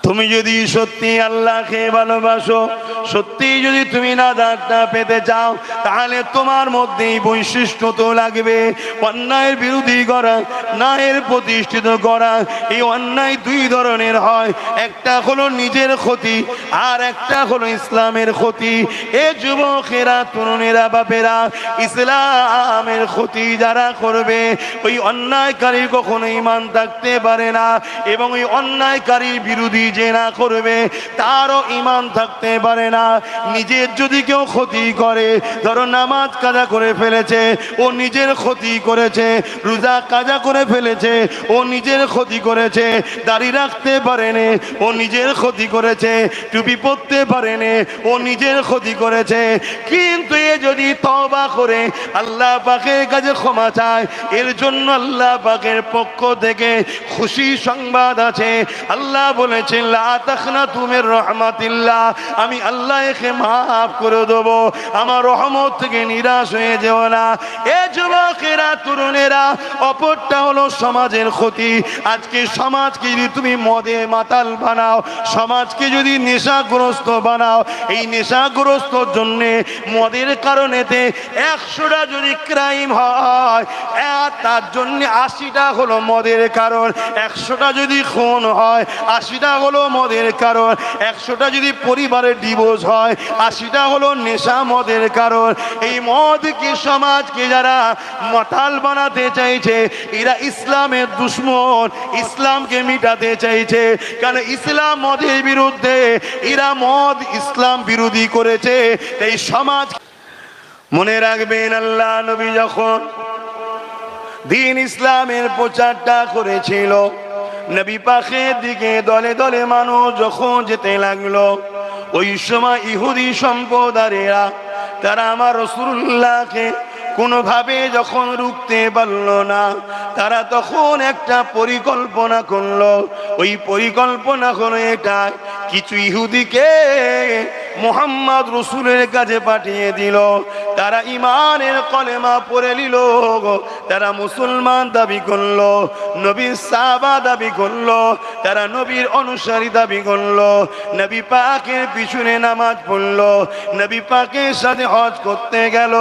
তুমি যদি সত্যি আল্লাহকে ভালোবাসো, সত্যি যদি তুমি নাজাতটা পেতে চাও, তাহলে তোমার মধ্যে এই বৈশিষ্ট্য তো লাগবে। অন্যায়ের বিরোধী করা, ন্যায়ের প্রতিষ্ঠিত করা। এই অন্যায় দুই ধরনের হয়, একটা হলো নিজের ক্ষতি, আর একটা হলো ইসলামের ক্ষতি। এ যুবকেরা, তরুণেরা, বাপেরা, ইসলামের ক্ষতি যারা করবে, ওই অন্যায়কারী কখনো ঈমান থাকতে পারে না। এবং ওই অন্যায়কারী বিরোধী যে না করবে, তারও ঈমান থাকতে পারে না। নিজের যদি কেউ ক্ষতি করে, ধরো নামাজ কাজা করে ফেলেছে, ও নিজের ক্ষতি করেছে। রোজা কাজা করে ফেলেছে, ও নিজের ক্ষতি করেছে। দাড়ি রাখতে পারেনি, ও নিজের ক্ষতি করেছে। টুপি পরতে পারেনি, ও নিজের ক্ষতি করেছে। কিন্তু এ যদি তওবা করে আল্লাহ পাকের কাছে ক্ষমা চায়, এর জন্য আল্লাহ পাকের পক্ষ থেকে খুশি সংবাদ আছে। আল্লাহ বলেছেন, লা তাখনাতু মির রাহমাতিল্লাহ, আমি আল্লাহ একে মাফ করে দেব, আমার রহমত থেকে নিরাশ হয়ে যেও না। এ যুবকেরা, তরুণেরা, অপরটা হলো সমাজের ক্ষতি। আজকে সমাজকে যদি তুমি মদে মাতাল বানাও, সমাজকে যদি নেশাগ্রস্ত বানাও, এই নেশাগ্রস্তর জন্যে মদের কারণেতে 100টা যদি ক্রাইম হয়, তার জন্য 80টা হলো মদের কারণ। 100টা যদি খুন হয়, 80টা হলো মদের কারণ। 100টা যদি পরিবারের ডিভোর্স হয়, 80টা হলো নেশা মদের কারণ। এই মদকে, সমাজকে যারা মাতাল বানাতে চাইছে, এরা ইসলামের দুশ্মন, ইসলামকে মিটাতে চাইছে। কারণ ইসলাম মদের বিরুদ্ধে, এরা মদ ইসলাম বিরোধী করেছে। এই সমাজ মনে রাখবেন, আল্লাহ নবী যখন দ্বীন ইসলামের প্রচারটা করেছিল, নবী পাকের দিকে দলে দলে মানুষ যখন যেতে লাগলো, ওই সময় ইহুদি সম্প্রদায়েরা, তারা আমার রাসূলুল্লাহকে কোনোভাবে যখন রুখতে পারল না, তারা তখন একটা পরিকল্পনা করলো। ওই পরিকল্পনা হলো এটা, কিছু ইহুদিকে মুহাম্মদ রাসূলের কাছে পাঠিয়ে দিল। তারা ঈমানের কলেমা পড়ে নিল, তারা মুসলমান দাবি করলো, নবীর সাহাবা দাবি করলো, তারা নবীর অনুসারী দাবি করলো, নবী পাকের পিছনে নামাজ পড়লো, নবী পাকের সাথে হজ করতে গেল,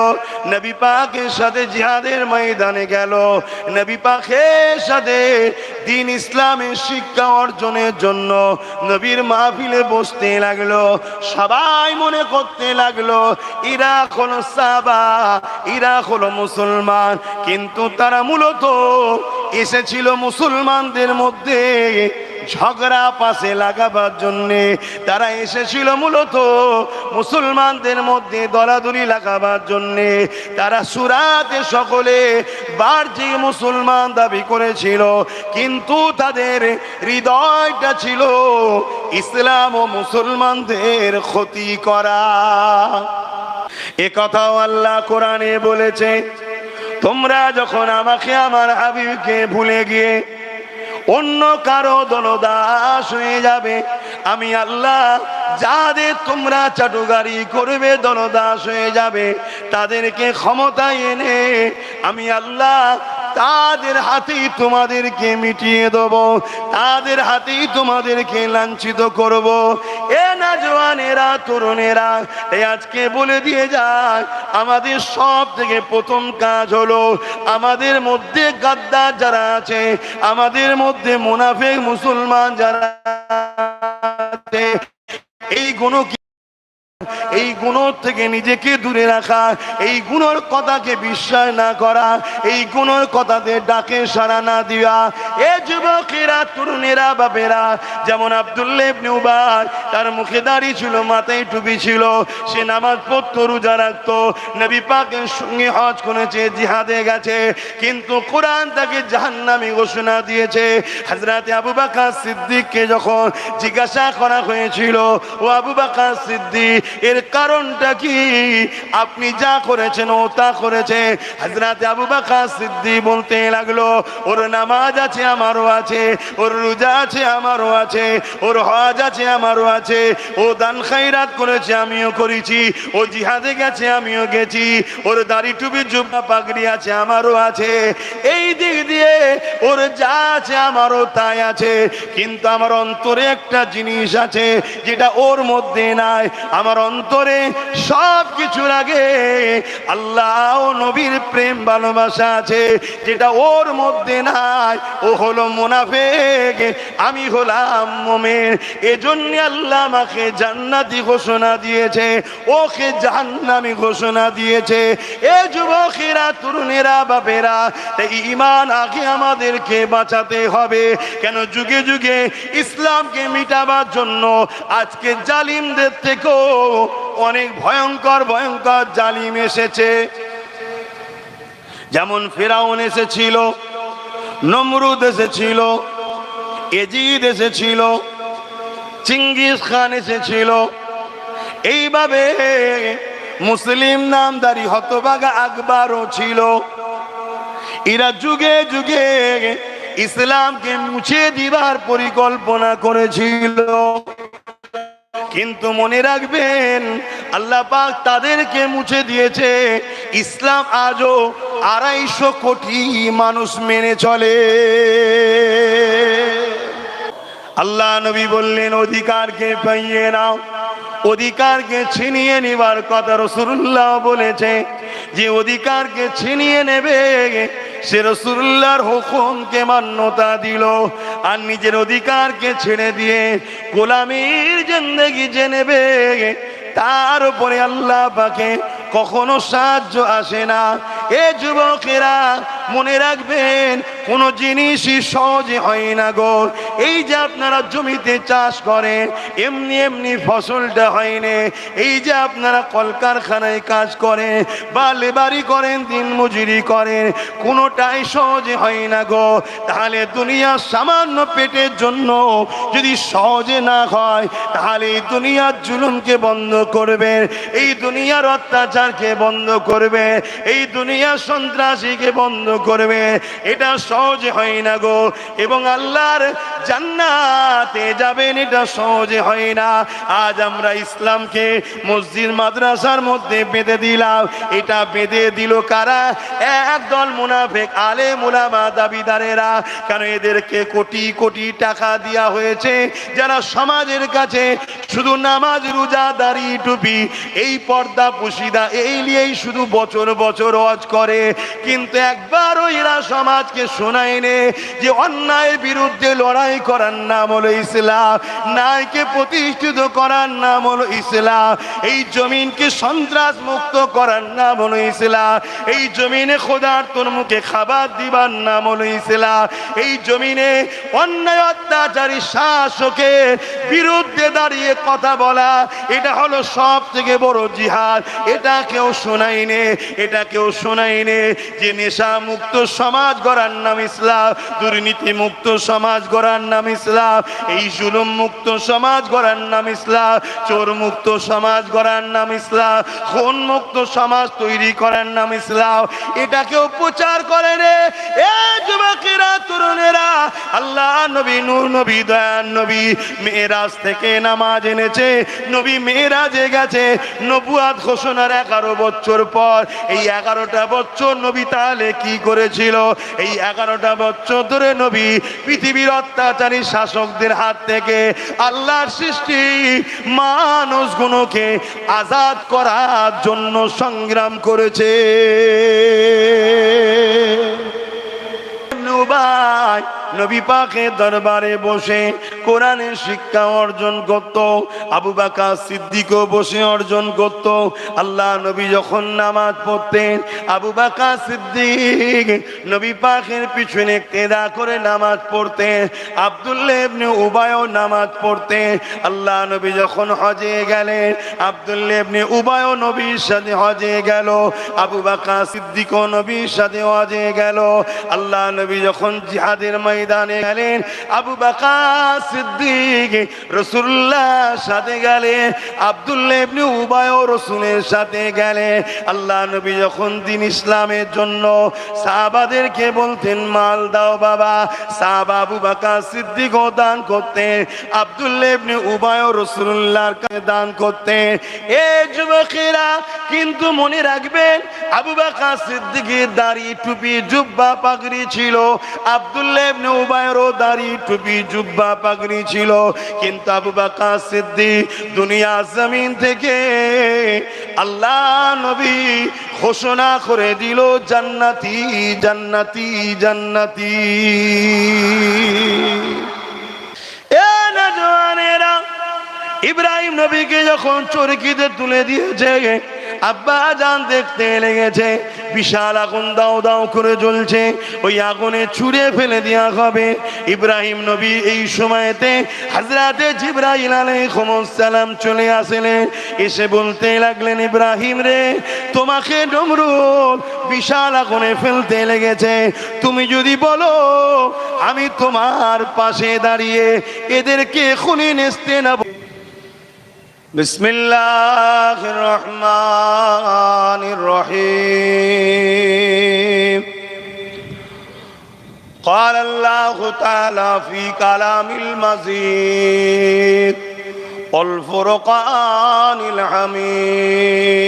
নবী পাকের সাথে জিহাদের ময়দানে গেল, নবী পাকের সাথে দ্বীন ইসলামের শিক্ষা অর্জনের জন্য নবীর মাহফিলে বসতে লাগলো। সবাই মনে করতে লাগলো এরা হলো সাহাবা, এরা হলো মুসলমান। কিন্তু তারা মূলত এসেছিল মুসলমানদের মধ্যে ঝগড়া পাশে লাগাবার জন্যে। তারা এসেছিল মূলত মুসলমানদের মধ্যে দলাদলি লাগাবার জন্যে। তারা সুরাতে সকলে বাহ্যিক মুসলমান দাবি করেছিল, কিন্তু তাদের হৃদয়টা ছিল ইসলাম ও মুসলমানদের ক্ষতি করা। এ কথাও আল্লাহ কোরআনে বলেছে, তোমরা যখন আমাকে, আমার হাবিবকে ভুলে গিয়ে অন্য কারো দলদাস হয়ে যাবে, আমি আল্লাহ যাদের তোমরা চাটুকারি করবে, দলদাস হয়ে যাবে, তাদেরকে ক্ষমতায় এনে আমি আল্লাহ তাদের হাতেই তোমাদেরকে মিটিয়ে দেব, তাদের হাতেই তোমাদেরকে লাঞ্ছিত করব। এ না জওয়ানেরা, তরুণেরা, এই আজকে বলে দিয়ে যায়, আমাদের সব থেকে প্রথম কাজ হলো, আমাদের মধ্যে গাদ্দার যারা আছে, আমাদের মধ্যে মুনাফিক মুসলমান যারা আছে, এই গুণ, এই গুণ থেকে নিজেকে দূরে রাখা, এই গুণের কথাকে বিশ্বাস না করা, এই গুণের কথাতে ডাকে সাড়া না দেওয়া। এ যুবকেরা, তরুণেরা, বাপেরা, যেমন আব্দুল্লাহ ইবনে উবাই, তার মুখে দাড়ি ছিল, মাথায় টুপি ছিল, সে নামাজ পড়তো, রোজা রাখতো, নবী পাকের সঙ্গে হজ করেছে, জিহাদে গেছে, কিন্তু কোরআন তাকে জাহান্নামী ঘোষণা দিয়েছে। হযরত আবু বকর সিদ্দিককে যখন জিজ্ঞাসা করা হয়েছিল, ও আবু বকর সিদ্দিক, এর কারণটা কি? আপনি যা করেছেন ও তা করেছে। হযরত আবু বকর সিদ্দিক বলতে লাগলো, ওর নামাজ আছে, আমারও আছে, ওর রোজা আছে, আমারও আছে, ওর হজ আছে, আমারও আছে, ও দান খায়রাত করেছে আমিও করেছি, ও জিহাদে গেছে আমিও গেছি, ওর দাড়ি টুপি জুব্বা পাগড়ি আছে আমারও আছে, এই দিক দিয়ে ওর যা আছে আমারও তাই আছে। কিন্তু আমার অন্তরে একটা জিনিস আছে যেটা ওর মধ্যে নাই। আমার অন্তরে সব কিছুর আগে আল্লাহ ও নবীর প্রেম ভালোবাসা আছে যেটা ওর মধ্যে নাই। ও হলো মুনাফিক, আমি হলাম মুমিন। এজন্য আল্লাহ আমাকে জান্নাতি ঘোষণা দিয়েছে, ওকে জাহান্নামী ঘোষণা দিয়েছে। এ যুবকেরা, তরুণেরা, বাপেরা, তাই ঈমান আগে আমাদেরকে বাঁচাতে হবে। কেন যুগে যুগে ইসলামকে মিটাবার জন্য আজকে জালিমদের থেকেও অনেক ভয়ঙ্কর ভয়ঙ্কর জালিম এসেছে। যেমন ফেরাউন এসেছিল, নমরুদ এসেছিল, এজিদ এসেছিল, চিঙ্গিস খান এসেছিল। এইভাবে মুসলিম নামদারি হতভাগা আকবরও ছিল। এরা যুগে যুগে ইসলামকে মুছে দিবার পরিকল্পনা করেছিল। কিন্তু মনে রাখবেন, আল্লাহ পাক তাদেরকে মুছে দিয়েছে। ইসলাম আজও 250 কোটি মানুষ মেনে চলে। আল্লাহ নবী বললেন, অধিকারকে পাইয়ে নাও, অধিকারকে ছিনিয়ে নেবার কথা রাসূলুল্লাহ বলেছে। যে অধিকারকে ছিনিয়ে নেবে সে রাসূলুল্লাহর হুকুমকে মান্যতা দিল, আর নিজের অধিকারকে ছেড়ে দিয়ে গোলামীর জিন্দেগি যে নেবে তার উপরে আল্লাহ পাকে কখনো সাহায্য আসে না। এ যুবকেরা মনে রাখবেন, কোনো জিনিসই সহজে হয় না গো। এই যে আপনারা জমিতে চাষ করেন, এমনি এমনি ফসলটা হয় না। এই যে আপনারা কলকারখানায় কাজ করেন বা লেবারি করেন, দিন মজুরি করেন, কোনোটাই সহজে হয় না গো। তাহলে দুনিয়ার সামান্য পেটের জন্য যদি সহজে না হয়, তাহলে এই দুনিয়ার জুলুমকে বন্ধ করবে, এই দুনিয়ার অত্যাচারকে বন্ধ করবে, এই দুনিয়ার সন্ত্রাসীকে বন্ধ করবে। এটা সহজে হয় না গো। এবং আল্লাহর জান্নাতে যাবেন, এটা সহজে হয় না। আজ আমরা ইসলামকে মসজিদ মাদ্রাসার মধ্যে বেঁধে দিলাম। এটা বেঁধে দিল কারা? একদল মুনাফিক আলেম উলামা দাবিদারেরা। কারণ এদেরকে কোটি কোটি টাকা দেওয়া হয়েছে, যারা সমাজের কাছে শুধু নামাজ, রোজা, দাড়ি, টুপি, এই পর্দা পুশিদা এই নিয়েই শুধু বছর বছর ওয়াজ করে। কিন্তু একবারও এরা সমাজকে শোনায়নি যে অন্যায়ের বিরুদ্ধে লড়াই করার নাম হলো ইসলাম, ন্যায়কে প্রতিষ্ঠিত করার নাম হলো ইসলাম, এই জমিনকে সন্ত্রাস মুক্ত করার নাম হলো ইসলাম, এই জমিনে খোদার তোর মুখে খাবার দিবার নাম হলো ইসলাম, এই জমিনে অন্যায় অত্যাচারী শাসকের বিরুদ্ধে দাঁড়িয়ে কথা বলা, এটা হলো সব থেকে বড় জিহাদ। এটা কেউ শোনায়নি, এটা কেউ শোনায়নি যে নেশা মুক্ত সমাজ গড়ার নাম ইসলাম, দুর্নীতি মুক্ত সমাজ গড়ার নাম ইসলাম, এই জুলুম মুক্ত সমাজ গড়ার নাম ইসলাম, চোর মুক্ত সমাজ গড়ার নাম ইসলাম, খুন মুক্ত সমাজ তৈরি করার নাম ইসলাম। এটা কেউ প্রচার করে রে। এ যুবকেরা, তরুণেরা, আল্লাহ নবী, নূর নবী, দয়ার নবী মেরাজ থেকে নামাজ এনেছে। নবী মেরাজে গেছে নবুয়াত ঘোষণার 11 বছর পর। এই 11টা বছর নবী তাহলে কি করেছিল? এই 11টা বছর ধরে নবী পৃথিবীর অত্যাচারী শাসকদের হাত থেকে আল্লাহর সৃষ্টি মানুষগুলোকে আজাদ করার জন্য সংগ্রাম করেছে। নবী পাকের দরবারে বসে কোরআনের শিক্ষা অর্জন করত, আবু বকর সিদ্দিকও বসে অর্জন করত। আল্লাহ নবী যখন নামাজ পড়তেন, আবু বকর সিদ্দিক নবী পাকের পিছনে ইক্তেদা করে নামাজ পড়তেন, আব্দুল্লাহ ইবনে উবায়ও নামাজ পড়তেন। আল্লাহ নবী যখন হজে গেলেন, আব্দুল্লাহ ইবনে উবায়ও নবীর সাথে হজে গেল, আবু বকর সিদ্দিকও নবীর সাথে হজে গেল। আল্লাহ নবী যখন জিহাদের ময়দানে গেলেন, আবু বকর সিদ্দিক রাসূলুল্লাহর সাথে গেলেন, আব্দুল্লাহ ইবনে উবায় রাসূলের সাথে গেলেন। আল্লাহ নবী যখন দিন ইসলামের জন্য সাহাবাদেরকে বলতেন মাল দাও বাবা, সাহাবা আবু বকর সিদ্দিক দান করতেন, আব্দুল্লাহ ইবনে উবায় রাসূলুল্লাহর কাছে দান করতেন। এ যুবকেরা কিন্তু মনে রাখবেন, আবু বকর সিদ্দিকের দাড়ি টুপি জুব্বা পাগড়ি ছিল, আব্দুল্লাহ ইবনে উবায়েরও দাড়ি টুপি জুব্বা পাগড়ি ছিল, কিন্তু আবু বকর সিদ্দিক দুনিয়া জমিন থেকে আল্লাহ নবী ঘোষণা করে দিল জান্নাতি জান্নাতি জান্নাতি। এ নওজওয়ানেরা, ইব্রাহিম নবীকে যখন চরকিতে তুলে দিয়েছে, আব্বা জান দেখতে লেগেছে বিশাল আগুন দাও দাও করে জ্বলছে, ওই আগুনে ছুঁড়ে ফেলে দেওয়া হবে। ইব্রাহিম নবী এই সময়তে হযরতে জিবরাইল আলাইহিস সালাম চলে আসলেন, এসে বলতে লাগলেন, ইব্রাহিম রে, তোমাকে নমরুদ বিশাল আগুনে ফেলতে লেগেছে, তুমি যদি বলো আমি তোমার পাশে দাঁড়িয়ে এদেরকে খুনি নেস্তে নেব। বিসমিল্লাহির রহমানির রহিম। قال الله تعالى في كلام المجيد والفرقان الحميد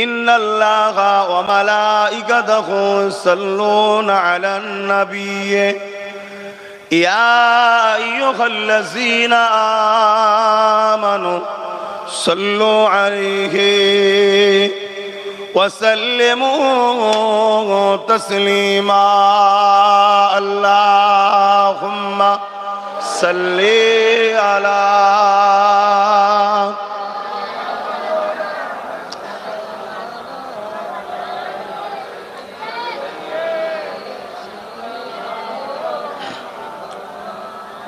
إن الله وملائكته يصلون على النبي يا أيها الذين آمنوا صلوا عليه وسلموا تسليما اللهم صل على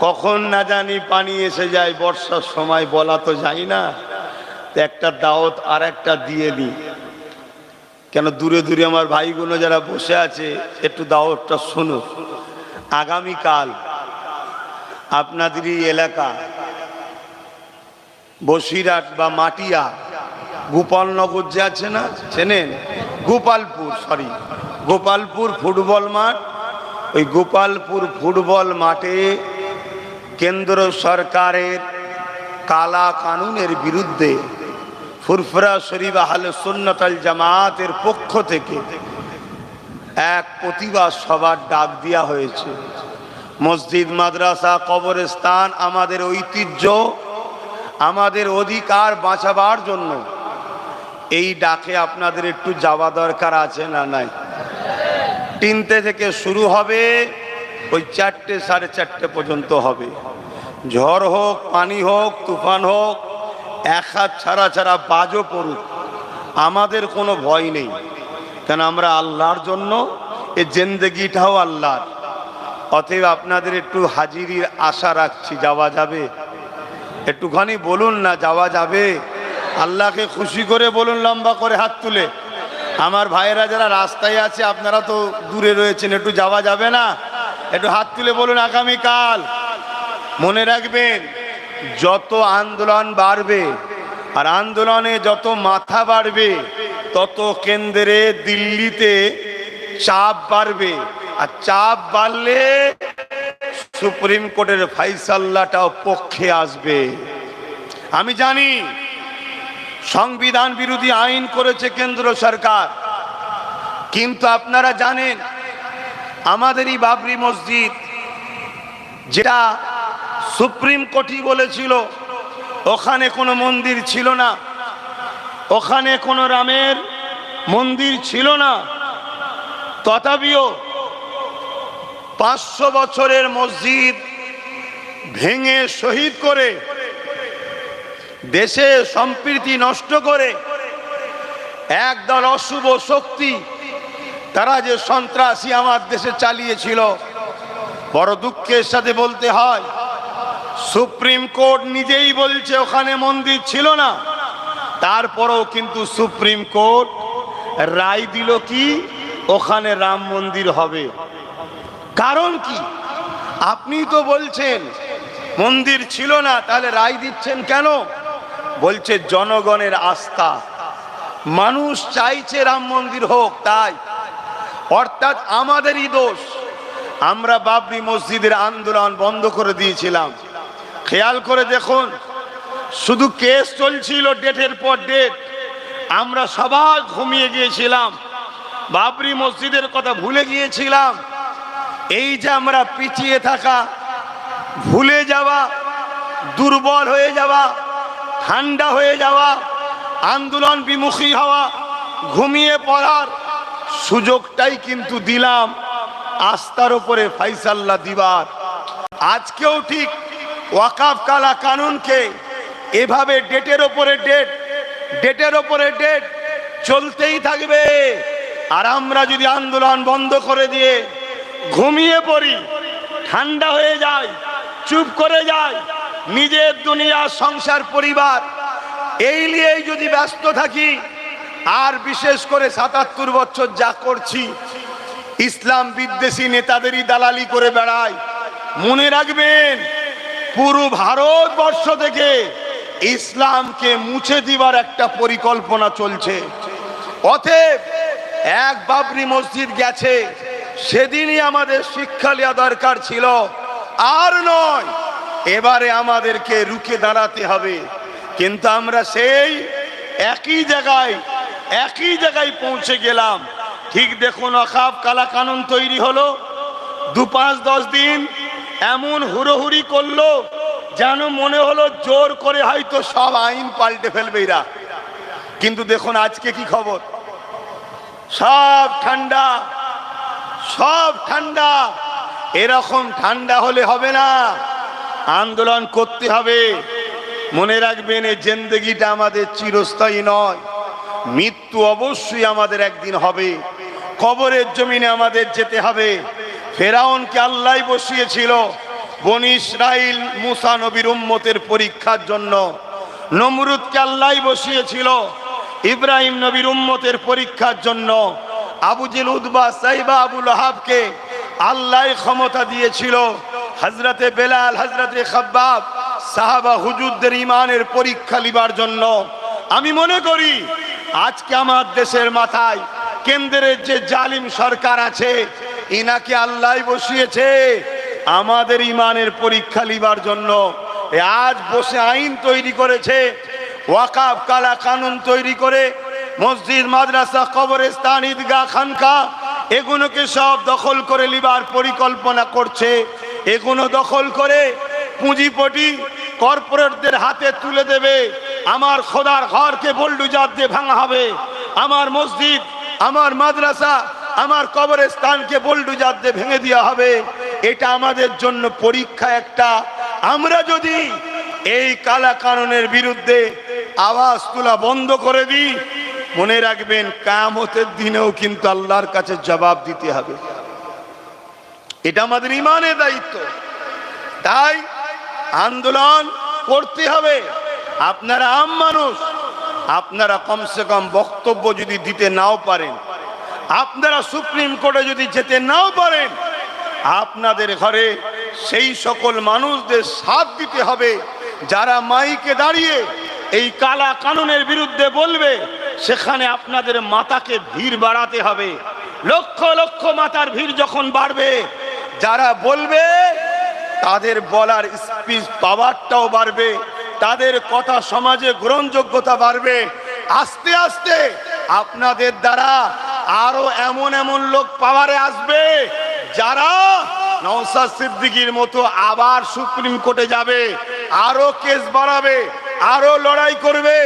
কখন না জানি পানি এসে যায়, বর্ষার সময় বলা তো যায় না, একটা দাওয়াত আর একটা দিয়ে দিই। কেন দূরে দূরে আমার ভাইগুলো যারা বসে আছে একটু দাওয়াতটা শোনো। আগামীকাল আপনাদেরই এলাকা বসিরহাট বা মাটিয়া গোপালনগর যে আছে না, চেনেন? গোপালপুর ফুটবল মাঠ, ওই গোপালপুর ফুটবল মাঠে কেন্দ্র সরকারের কালা কানুনের বিরুদ্ধে ফুরফুরা শরীফ আহলে সুন্নাত ওয়াল জামাতের পক্ষ থেকে এক প্রতিবাদ সভার ডাক দেওয়া হয়েছে। মসজিদ, মাদ্রাসা, কবরস্থান আমাদের ঐতিহ্য, আমাদের অধিকার বাঁচাবার জন্য এই ডাকে আপনাদের একটু যাওয়া দরকার আছে না নাই? 3টে থেকে শুরু হবে, ওই 4টে 4:30 পর্যন্ত হবে। ঝড় হোক, পানি হোক, তুফান হোক, এক হাত ছাড়া ছাড়া বাজও পড়ুক, আমাদের কোনো ভয় নেই। কেন আমরা আল্লাহর জন্য, এই জিন্দেগিটাও আল্লাহর। অতএব আপনাদের একটু হাজিরির আশা রাখছি। যাওয়া যাবে? একটুখানি বলুন না, যাওয়া যাবে? আল্লাহকে খুশি করে বলুন, লম্বা করে হাত তুলে। আমার ভাইয়েরা যারা রাস্তায় আছে, আপনারা তো দূরে রয়েছেন, একটু যাওয়া যাবে না? একটু হাত তুলে বলুন আগামীকাল। মনে রাখবেন, যত আন্দোলন বাড়বে আর আন্দোলনে যত মাথা বাড়বে, তত কেন্দ্রে দিল্লিতে চাপ বাড়বে, আর চাপ বাড়লে সুপ্রিম কোর্টের ফাইসাল্লাটাও পক্ষে আসবে। আমি জানি সংবিধান বিরোধী আইন করেছে কেন্দ্র সরকার, কিন্তু আপনারা জানেন আমাদেরই বাবরি মসজিদ, যেটা সুপ্রিম কোর্টই বলেছিল ওখানে কোনো মন্দির ছিল না, ওখানে কোনো রামের মন্দির ছিল না, তথাপিও 500 বছরের মসজিদ ভেঙে শহীদ করে, দেশে সম্প্রীতি নষ্ট করে একদল অশুভ শক্তি তারা যে সন্ত্রাসী আমার দেশে চালিয়েছিল, বড় দুঃখের সাথে বলতে হয় সুপ্রিম কোর্ট নিজেই বলছে ওখানে মন্দির ছিল না, তারপরেও কিন্তু সুপ্রিম কোর্ট রায় দিল কি, ওখানে রাম মন্দির হবে। কারণ কি? আপনি তো বলছেন মন্দির ছিল না, তাহলে রায় দিচ্ছেন কেন? বলছে জনগণের আস্থা, মানুষ চাইছে রাম মন্দির হোক, তাই। অর্থাৎ আমাদেরই দোষ, আমরা বাবরি মসজিদের আন্দোলন বন্ধ করে দিয়েছিলাম। খেয়াল করে দেখুন, শুধু কেস চলছিল ডেটের পর ডেট, আমরা সবাই ঘুমিয়ে গিয়েছিলাম, বাবরি মসজিদের কথা ভুলে গিয়েছিলাম। এই যে আমরা পিছিয়ে থাকা, ভুলে যাওয়া, দুর্বল হয়ে যাওয়া, ঠান্ডা হয়ে যাওয়া, আন্দোলন বিমুখী হওয়া, ঘুমিয়ে পড়ার সুযোগটাই কিন্তু দিলাম আস্থার উপরে ফাইসাল্লা দিবার। আজকেও ঠিক ওয়াকাফ কালা কানুনকে এভাবে ডেটের ওপরে ডেট, ডেটের ওপরে ডেট চলতেই থাকবে। আর আমরা যদি আন্দোলন বন্ধ করে দিয়ে ঘুমিয়ে পড়ি, ঠান্ডা হয়ে যায়, চুপ করে যায়, নিজের দুনিয়া, সংসার, পরিবার এই নিয়েই যদি ব্যস্ত থাকি, আর বিশেষ করে ৭৭ বছর যা করছি, ইসলাম বিদ্বেষী নেতাদেরই দালালি করে বেড়ায়, মনে রাখবেন পুরো ভারতবর্ষ থেকে ইসলামকে মুছে দিবার একটা পরিকল্পনা চলছে। অতএব এক বাবরি মসজিদ গেছে, সেদিনই আমাদের শিক্ষা নেওয়া দরকার ছিল, আর নয়। এবারে আমাদেরকে রুখে দাঁড়াতে হবে। কিন্তু আমরা সেই একই জায়গায় পৌঁছে গেলাম। ঠিক দেখুন, ওয়াকাফ কালা কানুন তৈরি হলো, ২-৫-১০ দিন এমন হুড়োহুড়ি করলো যেন মনে হলো জোর করে হয়তো সব আইন পাল্টে ফেলবে এরা। কিন্তু দেখুন আজকে কি খবর, সব ঠান্ডা, সব ঠান্ডা। এরকম ঠান্ডা হলে হবে না, আন্দোলন করতে হবে। মনে রাখবেন, এই জিন্দেগিটা আমাদের চিরস্থায়ী নয়, মৃত্যু অবশ্যই আমাদের একদিন হবে, কবরের জমিনে আমাদের যেতে হবে। ফেরাউনকে আল্লাহ বসিয়েছিল বনি ইসরাইল মুসা নবীর উম্মতের পরীক্ষার জন্য, নমরুদকে আল্লাহ বসিয়েছিল ইব্রাহিম নবীর উম্মতের পরীক্ষার জন্য, আবু জেল, উতবা, সাইবা, আবু লাহাবকে আল্লাহ ক্ষমতা দিয়েছিল হযরতে বেলাল, হযরতে খাব্বাব, সাহাবা হুজুরদের ইমানের পরীক্ষা লিবার জন্য। আমি মনে করি আজকে আমার দেশের মাথায় কেন্দ্রের যে জালিম সরকার আছে, ইনাকে আল্লাহ বসিয়েছে আমাদের ইমানের পরীক্ষা লিবার জন্য। আজ বসে আইন তৈরি করেছে, ওয়াকাফ কালা কানুন তৈরি করে মসজিদ, মাদ্রাসা, কবরস্থান, ঈদগাহ, খানকা এগুলোকে সব দখল করে লিবার পরিকল্পনা করছে। এগুলো দখল করে পুঁজিপটি কর্পোরেটদের হাতে তুলে দেবে। আমার খোদার ঘরকে বুলডোজার দিয়ে ভাঙা হবে, আমার মসজিদ, আমার মাদ্রাসা, আমার কবরস্থানকে বুলডোজার দিয়ে ভেঙে দেওয়া হবে। এটা আমাদের জন্য পরীক্ষা একটা। আমরা যদি এই কালা কানুনের বিরুদ্ধে আওয়াজ তোলা বন্ধ করে দিই, মনে রাখবেন কিয়ামতের দিনেও কিন্তু আল্লাহর কাছে জবাব দিতে হবে। এটা আমাদের ইমানের দায়িত্ব। তাই আন্দোলন করতে হবে। আপনারা আম মানুষ, আপনারা কমসে কম বক্তব্য যদি দিতে নাও পারেন, আপনারা সুপ্রিম কোর্টে যদি যেতে নাও পারেন, আপনাদের ঘরে সেই সকল মানুষদের সাথ দিতে হবে যারা মাইকে দাঁড়িয়ে এই কালা কানুনের বিরুদ্ধে বলবে। সেখানে আপনাদের মাথাকে ভিড় বাড়াতে হবে। লক্ষ লক্ষ মাথার ভিড় যখন বাড়বে, যারা বলবে তাদের বলার স্পিচ পাওয়ারটাও বাড়বে, তাদের কথা সমাজে গ্রহণযোগ্যতা বাড়বে। আস্তে আস্তে আপনাদের দ্বারা আরো এমন এমন লোক পাওয়ারে আসবে যারা নওশাদ সিদ্দিকীর মতো আবার সুপ্রিম কোর্টে যাবে, আরো কেস বাড়াবে, আরো লড়াই করবে।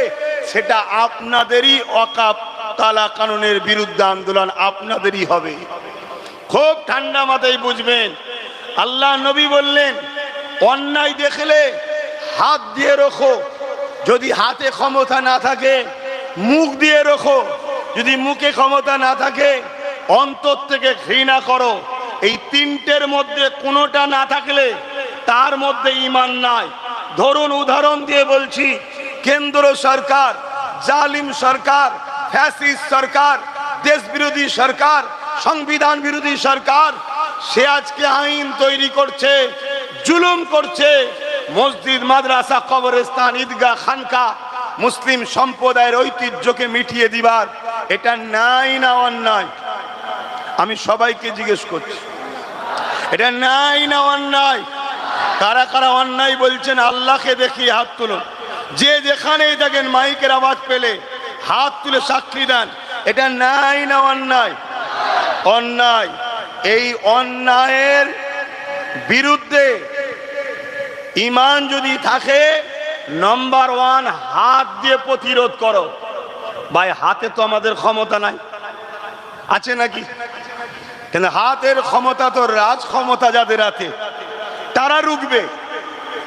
সেটা আপনাদেরই ওয়াকাফ কালা কানুনের বিরুদ্ধে আন্দোলন আপনাদেরই হবে। খুব ঠান্ডা মাথায় বুঝবেন। আল্লাহ নবী বললেন, অন্যায় দেখলে হাত দিয়ে রোখো, যদি হাতে ক্ষমতা না থাকে মুখ দিয়ে রোখো, যদি মুখে ক্ষমতা না থাকে অন্তর থেকে ঘৃণা করো। এই তিনটের মধ্যে কোনোটা না থাকলে তার মধ্যে ঈমান নাই। ধরুন, উদাহরণ দিয়ে বলছি, কেন্দ্র সরকার, জালিম সরকার, ফ্যাসিস্ট সরকার, দেশ বিরোধী সরকার সংবিধান বিরোধী সরকার, সে আজকে আইন তৈরি করছে, জুলুম করছে। মসজিদ, মাদ্রাসা, কবরস্থান, ঈদগাহ, খানকা মুসলিম সম্প্রদায়ের ঐতিহ্যকে মিটিয়ে দিবার, এটা নাই না অন্যায়? আমি সবাইকে জিজ্ঞেস করছি, এটা নাই না অন্যায়? কারা কারা অন্যায় বলছেন আল্লাহকে দেখিয়ে হাত তুলুন। যে যেখানেই দেখেন মাইকের আওয়াজ পেলে হাত তুলে সাক্ষী দেন, এটা নাই না অন্যায়? অন্যায়। এই অন্যায়ের বিরুদ্ধে ঈমান যদি থাকে, নাম্বার 1 হাত দিয়ে প্রতিরোধ করো। ভাই হাতে তো আমাদের ক্ষমতা নাই, আছে নাকি? কিন্তু হাতের ক্ষমতা তো রাজ ক্ষমতা যাদের হাতে, তারা রুখবে।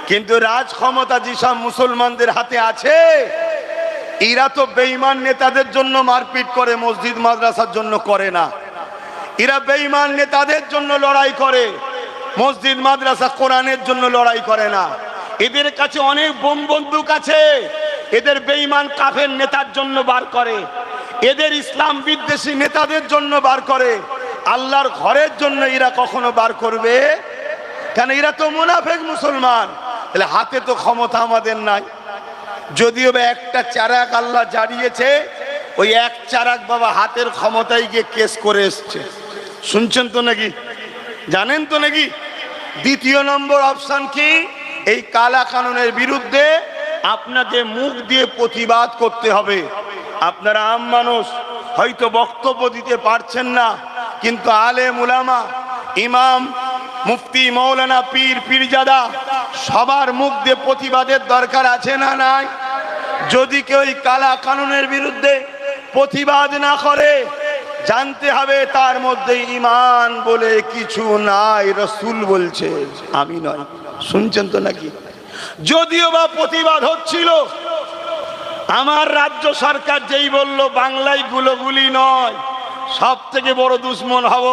কিন্তু রাজ ক্ষমতা যেসব মুসলমানদের হাতে আছে, এরা তো বেঈমান নেতাদের জন্য মারপিট করে, মসজিদ মাদ্রাসার জন্য করে না। এরা বেঈমান নেতাদের জন্য লড়াই করে, মসজিদ মাদ্রাসা কোরআনের জন্য লড়াই করে না। এদের কাছে অনেক বোম বন্দুক আছে, এদের বেঈমান কাফের নেতার জন্য বার করে, এদের ইসলাম বিদ্বেষী নেতাদের জন্য বার করে। আল্লাহর ঘরের জন্য এরা কখনো বার করবে কেন? এরা তো মুনাফিক মুসলমান। তাহলে হাতে তো ক্ষমতা আমাদের নাই। যদিও বা একটা চারাক আল্লাহ জারিয়েছে, ওই এক চারাক বাবা হাতের ক্ষমতায় গিয়ে কেস করে এসছে। শুনছেন তো নাকি? জানেন তো নাকি? দ্বিতীয় নম্বর অপশন কি? এই কালা কানুনের বিরুদ্ধে আপনাকে মুখ দিয়ে প্রতিবাদ করতে হবে। আপনারা আম মানুষ, হয়তো বক্তব্য দিতে পারছেন না, কিন্তু আলেম উলামা, ইমাম, মুফতি, মৌলানা, পীর, পীরজাদা সবার মুখ দিয়ে প্রতিবাদের দরকার আছে না নাই? যদি কেউ কালা কানুনের বিরুদ্ধে প্রতিবাদ না করে, জানতে হবে তার মধ্যে ঈমান বলে কিছু নাই। রাসূল বলছে, আমি নয়। শুনছেন তো নাকি? যদিও বা প্রতিবাদ হচ্ছিল, আমার রাজ্য সরকার যেই বলল বাংলায় গুলোগুলি নয়, সব থেকে বড় দুশ্মন হব,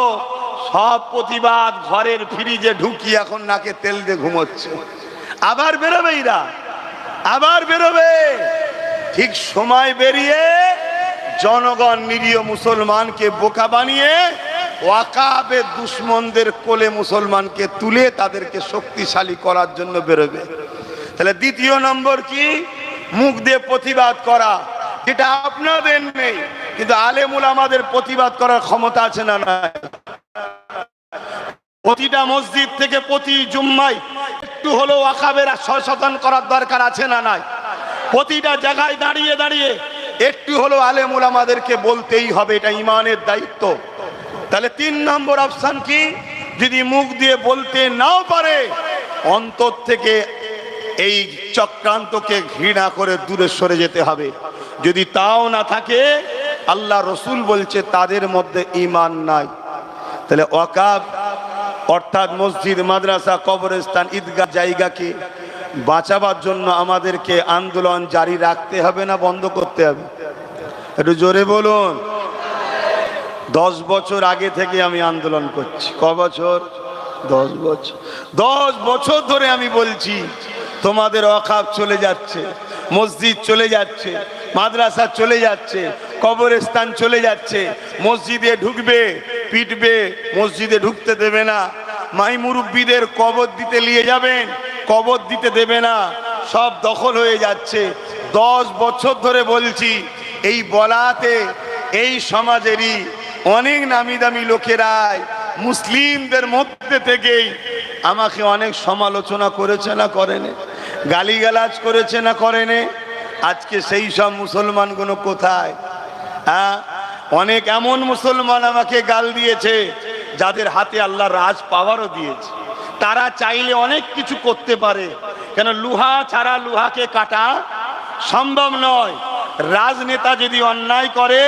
সব প্রতিবাদ ঘরের ফ্রিজে ঢুকি এখন নাকে তেল দিয়ে ঘুমোচ্ছে। আবার বেরোবে এরা, আবার বেরোবে। ঠিক সময় বেরিয়ে জনগণ নিরীহ মুসলমানকে বোকা বানিয়ে ওয়াকাবে দুশ্মনদের কোলে মুসলমানকে তুলে তাদেরকে শক্তিশালী করার জন্য বেরোবে। তাহলে দ্বিতীয় নম্বর কি? মুখ দিয়ে প্রতিবাদ করা, যেটা আপনাদের নেই, কিন্তু আলেম উলামাদের প্রতিবাদ করার ক্ষমতা আছে না নাই? প্রতিটা মসজিদ থেকে প্রতি জুম্মায় একটু হলেও ওয়াকাবের সচেতন করার দরকার আছে না নাই? প্রতিটা জায়গায় দাঁড়িয়ে দাঁড়িয়ে একটু হলেও আলেম উলামাদেরকে বলতেই হবে, এটা ঈমানের দায়িত্ব। তাহলে 3 নম্বর অপশন কি? যদি মুখ দিয়ে বলতে নাও পারে, অন্তর থেকে এই চক্রান্তকে ঘৃণা করে দূরে সরে যেতে হবে। যদি তাও না থাকে, আল্লাহ রসুল বলছে তাদের মধ্যে ঈমান নাই। তাহলে ওয়াকাব অর্থাৎ মসজিদ, মাদ্রাসা, কবরস্থান, ঈদগাহ জায়গাকে বাঁচাবার জন্য আমাদেরকে আন্দোলন জারি রাখতে হবে না বন্ধ করতে হবে? একটু জোরে বলুন। 10 বছর আগে থেকে আমি আন্দোলন করছি। ক বছর? 10 বছর। 10 বছর ধরে আমি বলছি তোমাদের ওয়াকাব চলে যাচ্ছে, মসজিদ চলে যাচ্ছে, মাদ্রাসা চলে যাচ্ছে, কবরস্থান চলে যাচ্ছে। মসজিদে ঢুকবে, পিটবে, মসজিদে ঢুকতে দেবে না। মাই মুরব্বীদের কবর দিতে নিয়ে যাবেন, কবর দিতে দেবে না, সব দখল হয়ে যাচ্ছে। 10 বছর ধরে বলছি। এই বলাতে এই সমাজেরই অনেক নামি দামি লোকেরাই মুসলিমদের মধ্যে থেকেই আমাকে অনেক সমালোচনা করেছে না করেনি? গালিগালাজ করেছে না করেনি? আজকে সেই সব মুসলমানগুলো কোথায়? হ্যাঁ, অনেক এমন মুসলমান আমাকে গাল দিয়েছে যাদের হাতে আল্লাহ রাজ পাওয়ারও দিয়েছে। তারা চাইলে অনেক কিছু করতে পারে, কেন লোহা ছাড়া লোহাকে কাটা সম্ভব নয়। রাজনেতা যদি অন্যায় করে,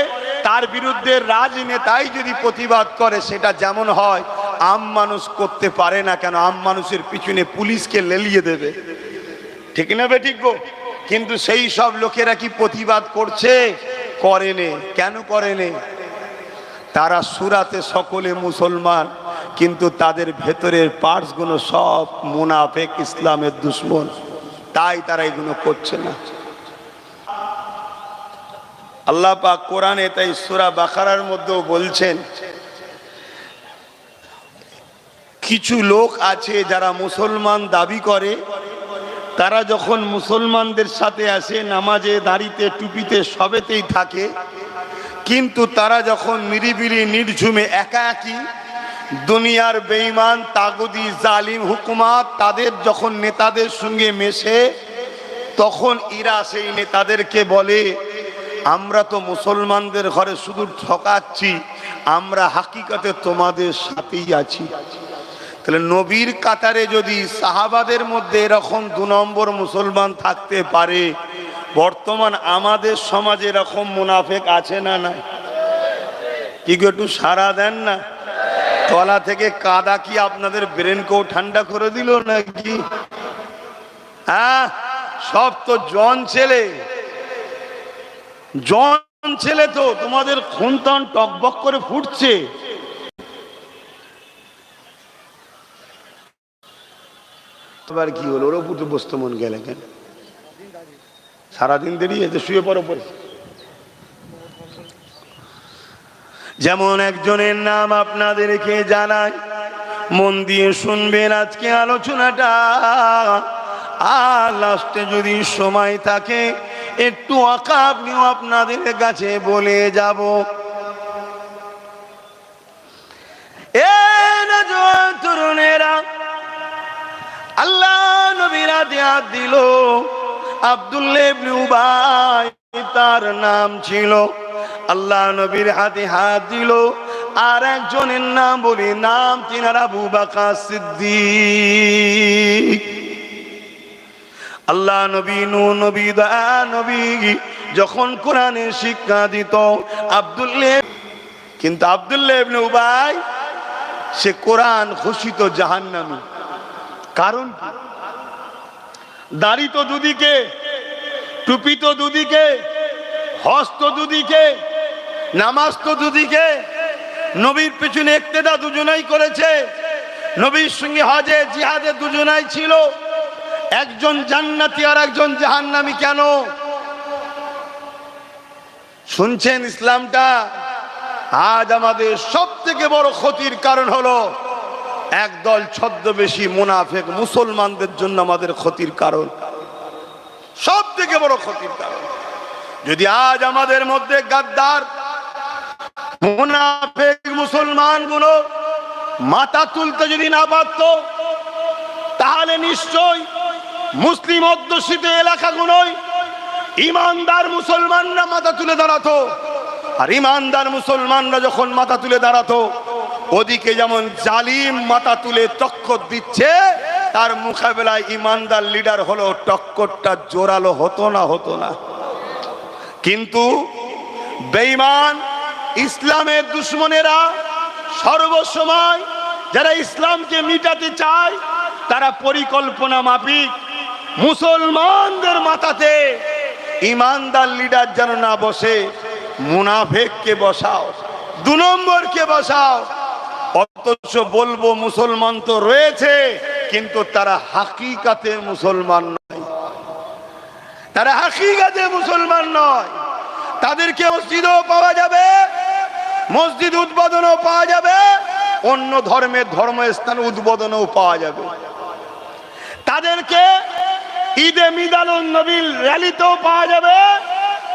তার বিরুদ্ধে রাজনেতাই যদি প্রতিবাদ করে, সেটা যেমন হয় আম মানুষ করতে পারে না। কেন? আম মানুষের পিছনে পুলিশকে লেলিয়ে দেবে, ঠিক না বে ঠিক গো? কিন্তু সেই সব লোকেরা কি প্রতিবাদ করছে? করেনি। কেন করেনি? তারা সুরাতে সকলে মুসলমান, কিন্তু তাদের ভেতরের পার্টসগুলো সব মুনাফিক, ইসলামের দুশ্মন, তাই তারা এগুলো করছে না। আল্লাহ পাক কোরআনে তাই সূরা বাকারার মধ্যেও বলছেন, কিছু লোক আছে যারা মুসলমান দাবি করে, তারা যখন মুসলমানদের সাথে আসে নামাজে দাঁড়িতে টুপিতে সবেতেই থাকে, কিন্তু তারা যখন নিরিবিলি নির্ঝুমে একা একই দুনিয়ার বেঈমান তাগুদি জালিম হুকুমাত তাদের যখন নেতাদের সঙ্গে মেশে, তখন এরা সেই নেতাদেরকে বলে আমরা তো মুসলমানদের ঘরে শুধু ঠকাচ্ছি, আমরা হাকিকতে তোমাদের সাথেই আছি। তাহলে নবীর কাতারে যদি সাহাবাদের মধ্যে এরকম 2 নম্বর মুসলমান থাকতে পারে, বর্তমান আমাদের সমাজে এরকম মুনাফেক আছে না? না কি গো, একটু সারা দেন না। তলা থেকে কাদা কি আপনাদের ব্রেনকেও ঠান্ডা করে দিল নাকি? হ্যাঁ, সব তো জন ছেলে তো, তোমাদের খুন তন টকবক করে ফুটছে। এবার কি হলো, ওর উপর বসতে মন গেলে কেন? সারাদিন দেরিয়ে শুয়ে পড়ো পরে। যেমন একজনের নাম আপনাদেরকে জানাই, মন দিয়ে শুনবেন আজকে আলোচনাটা, আর লাস্টে যদি সময় থাকে একটু আকাব নিয়ে আপনাদের কাছে বলে যাব। এ নওজোয়ান তরুণেরা, আল্লাহ নবীর হাত দিল আব্দুল্লাহ ইবনে উবাই, তার নাম ছিল। আল্লাহ নবীর হাতে হাত দিল আর একজনের নাম বলি, নাম তিনার আবু বকর সিদ্দিক। আল্লাহ নবী নবী দয়া নবী যখন কোরআনের শিক্ষা দিত আব্দুল্লাহ, কিন্তু আব্দুল্লাহ ইবনে উবাই সে কোরআন ঘোষিত জাহান্নামী। কারণ দাড়ি তো দুদিকে, টুপি তো দুদিকে, হজ তো দুদিকে, নামাজ তো দুদিকে, নবীর পেছনে ইক্তেদা দুজনাই করেছে, নবীর সঙ্গে হজে জিহাদে দুজনাই ছিল। একজন জান্নাতি আর একজন জাহান্নামী কেন? শুনছেন ইসলামটা? আজ আমাদের সব থেকে বড় ক্ষতির কারণ হলো একদল ছদ্মবেশী মুনাফিক মুসলমানদের জন্য আমাদের ক্ষতির কারণ, সব থেকে বড় ক্ষতির কারণ। যদি আজ আমাদের মধ্যে গাদ্দার মুনাফিক মুসলমান গুলো মাথা তুলতে যদি না পারত, তাহলে নিশ্চয় মুসলিম অধ্যুষিত এলাকাগুলোয় ইমানদার মুসলমানরা মাথা তুলে দাঁড়াতো। আর ইমানদার মুসলমানরা যখন মাথা তুলে দাঁড়াতো, ওদিকে যেমন জালিম মাথা তুলে টক্কর দিচ্ছে, তার মোকাবেলায় ইমানদার লিডার হলো, টক্করটা জোরালো হতো না। কিন্তু বেঈমান ইসলামের দুশমনেরা সর্বসময় যারা ইসলামকে মিটাতে চায়, তারা পরিকল্পনা মাফিক মুসলমানদের মাথাতে ইমানদার লিডার যেন না বসে, মুনাফিককে বসাও, 2 নম্বরকে বসাও। অথচ বলবো মুসলমান তো রয়েছে, কিন্তু তারা হাকিকাতে মুসলমান নয়, তারা হাকিকাতে মুসলমান নয়। তাদেরকে মসজিদও পাওয়া যাবে, মসজিদ উদ্বোধনও পাওয়া যাবে, অন্য ধর্মের ধর্মস্থান উদ্বোধনও পাওয়া যাবে। তাদেরকে ঈদে মিলাদুন নবীর র্যালিতেও পাওয়া যাবে,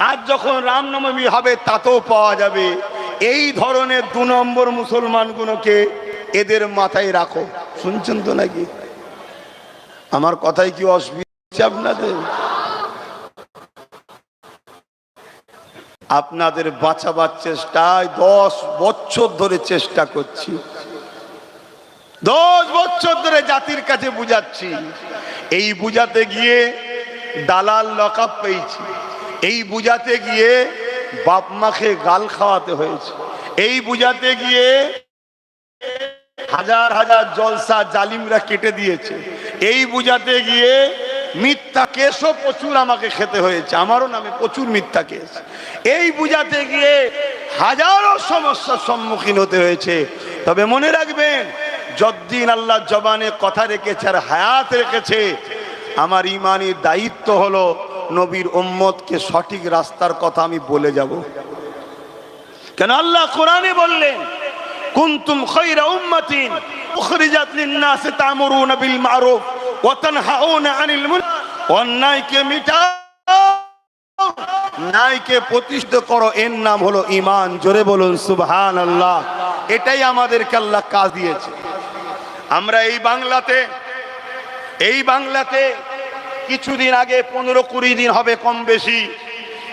আর যখন রামনবমী হবে তাতেও পাওয়া যাবে। এই ধরনের 2 নম্বর মুসলমানগুলোকে এদের মাথায় রাখো। শুনছেন তো নাকি? আমার কথাই কি অসুবিধা আপনাদের? আপনাদের বাঁচাবার চেষ্টায় 10 বছর ধরে চেষ্টা করছি, 10 বছর ধরে জাতির কাছে বুঝাচ্ছি। এই বুঝাতে গিয়ে দালাল লকআপ পেয়েছি, এই বুঝাতে গিয়ে বাপ মাকে গাল খাওয়াতে হয়েছে, এই বুঝাতে গিয়ে হাজার হাজার জলসা জালিমরা কেটে দিয়েছে, এই বুঝাতে গিয়ে মিথ্যা কেসও প্রচুর আমাকে খেতে হয়েছে, আমারও নামে প্রচুর মিথ্যা কেস। এই বুঝাতে গিয়ে হাজারো সমস্যার সম্মুখীন হতে হয়েছে। তবে মনে রাখবেন, যতদিন আল্লাহ জবানে কথা রেখেছে আর হায়াত রেখেছে, আমার ইমানি দায়িত্ব হলো নবীর উম্মতকে সঠিক রাস্তার কথা আমি বলে যাব। কেন আল্লাহ কোরআনে বললেন, কুনতুম খায়রা উম্মাতিন উখরিজাত লিন-নাসি তা'মুরুনা বিল মা'রুফ ওয়া তানহাউনা আনিল মুনকার, অন্যায়কে মিটাও, ন্যায়কে প্রতিষ্ঠিত করো, এর নাম হলো ঈমান। জোরে বলুন সুবহানাল্লাহ। এটাই আমাদেরকে আল্লাহ কাজ দিয়েছে। আমরা এই বাংলাতে কিছুদিন আগে 15-20 দিন হবে কম বেশি,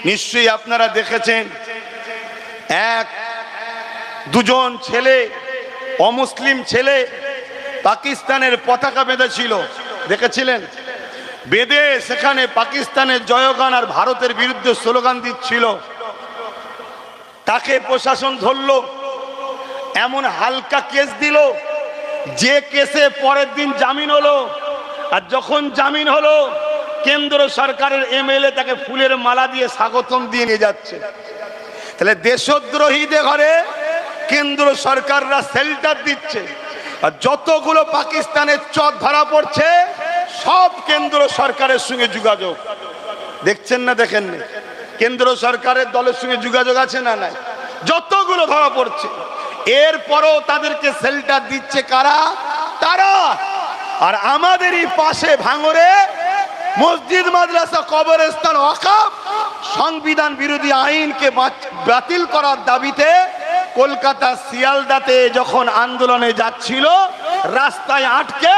নিশ্চয়ই আপনারা দেখেছেন, দুজন ছেলে, অমুসলিম ছেলে পাকিস্তানের পতাকা বেঁধেছিল, দেখেছিলেন? বেঁধে সেখানে পাকিস্তানের জয়গান আর ভারতের বিরুদ্ধে স্লোগান দিচ্ছিল। তাকে প্রশাসন ধরলো, এমন হালকা কেস দিল যে কেসে পরের দিন জামিন হলো। আর যখন জামিন হলো, কেন্দ্র সরকারের এমএলএ তাকে ফুলের মালা দিয়ে স্বাগতম দিয়ে নিয়ে যাচ্ছে। তাহলে দেশদ্রোহীদের ঘরে কেন্দ্র সরকাররা শেল্টার দিচ্ছে, আর যতগুলো পাকিস্তানের চর ধরা পড়ছে সব কেন্দ্র সরকারের সঙ্গে যোগাযোগ। দেখছেন না দেখেন না? কেন্দ্র সরকারের দলের সঙ্গে যোগাযোগ আছে না নাই? যতগুলো ধরা পড়ছে, এরপরও তাদেরকে শেল্টার দিচ্ছে কারা? তারা। আর আমাদেরই পাশে ভাঙরে মসজিদ, মাদ্রাসা, কবরস্থান, ওয়াকফ সংবিধান বিরোধী আইনকে বাতিল করার দাবিতে কলকাতা শিয়ালদাতে যখন আন্দোলনে যাচ্ছিল, রাস্তায় আটকে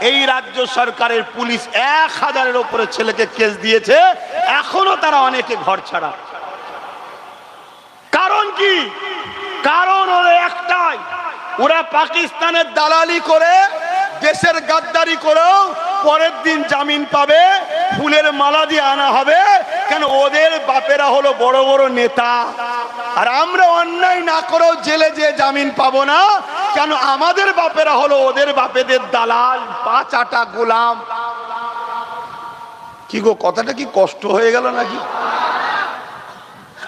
এই রাজ্য সরকারের পুলিশ 1000-এর উপরে ছেলেকে কেস দিয়েছে। এখনো তারা অনেকে ঘর ছাড়া। কারণ কি? কারণ হলো একটাই, ওরা পাকিস্তানের দালালি করে, দেশের গাদ্দারি করেও পরের দিন জামিন পাবে, ফুলের মালা দিয়ে আনা হবে। কেন? ওদের বাপেরা হলো বড় বড় নেতা। আর আমরা অন্যায় না করেও জেলে যে জামিন পাবো না কেন? আমাদের বাপেরা হলো ওদের বাপেদের দালাল, পাঁচাটা গোলাম। কি গো, কথাটা কি কষ্ট হয়ে গেল নাকি?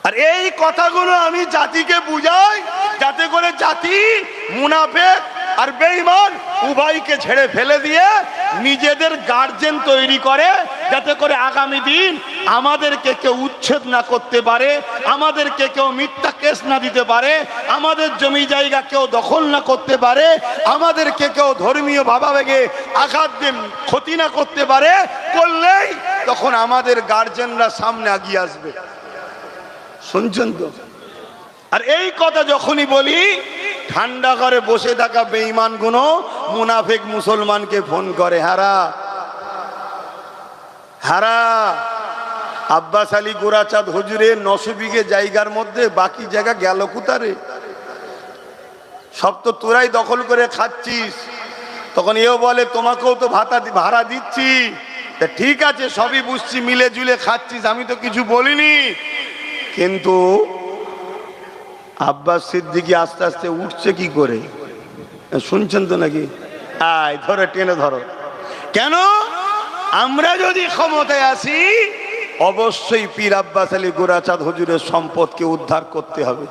আর এই কথাগুলো আমি জাতিকে বুঝাই, যাতে করে জাতি মুনাফিক আর বেঈমান উভয়কে ছেড়ে ফেলে দিয়ে নিজেদের গার্জেন তৈরি করে, যাতে করে আগামী দিন আমাদেরকে কেউ উচ্ছেদ না করতে পারে, আমাদেরকে কেউ মিথ্যা কেস না দিতে পারে, আমাদের জমি জায়গা কেউ দখল না করতে পারে, আমাদেরকে কেউ ধর্মীয় ভাবাবেগে আঘাত দিয়ে ক্ষতি না করতে পারে। করলেই তখন আমাদের গার্জেনরা সামনে এগিয়ে আসবে। শুনছেন তো? আর এই কথা যখনই বলি, ঠান্ডা ঘরে বসে থাকা বেঈমান গুলো মুনাফিক মুসলমানকে ফোন করে, হারা আব্বাস আলী গোরাচাঁদ হুজুরের 900 বিঘে জায়গার মধ্যে বাকি জায়গা গেল কোথারে? সব তো তোরাই দখল করে খাচ্ছিস। তখন এও বলে, তোমাকেও তো ভাড়া দিচ্ছি। তা ঠিক আছে, সবই বুঝছি, মিলে জুলে খাচ্ছিস, আমি তো কিছু বলিনি। কিন্তু আব্বাস সিদ্দিকী আস্তে আস্তে উঠছে কি করে? শুনছেন তো নাকি? আয় ধরে টেনে ধরো। কেন? আমরা যদি ক্ষমতায় আসি, অবশ্যই পীর আব্বাস আলী গোরাচাঁদ হুজুরের সম্পদকে উদ্ধার করতে হবে।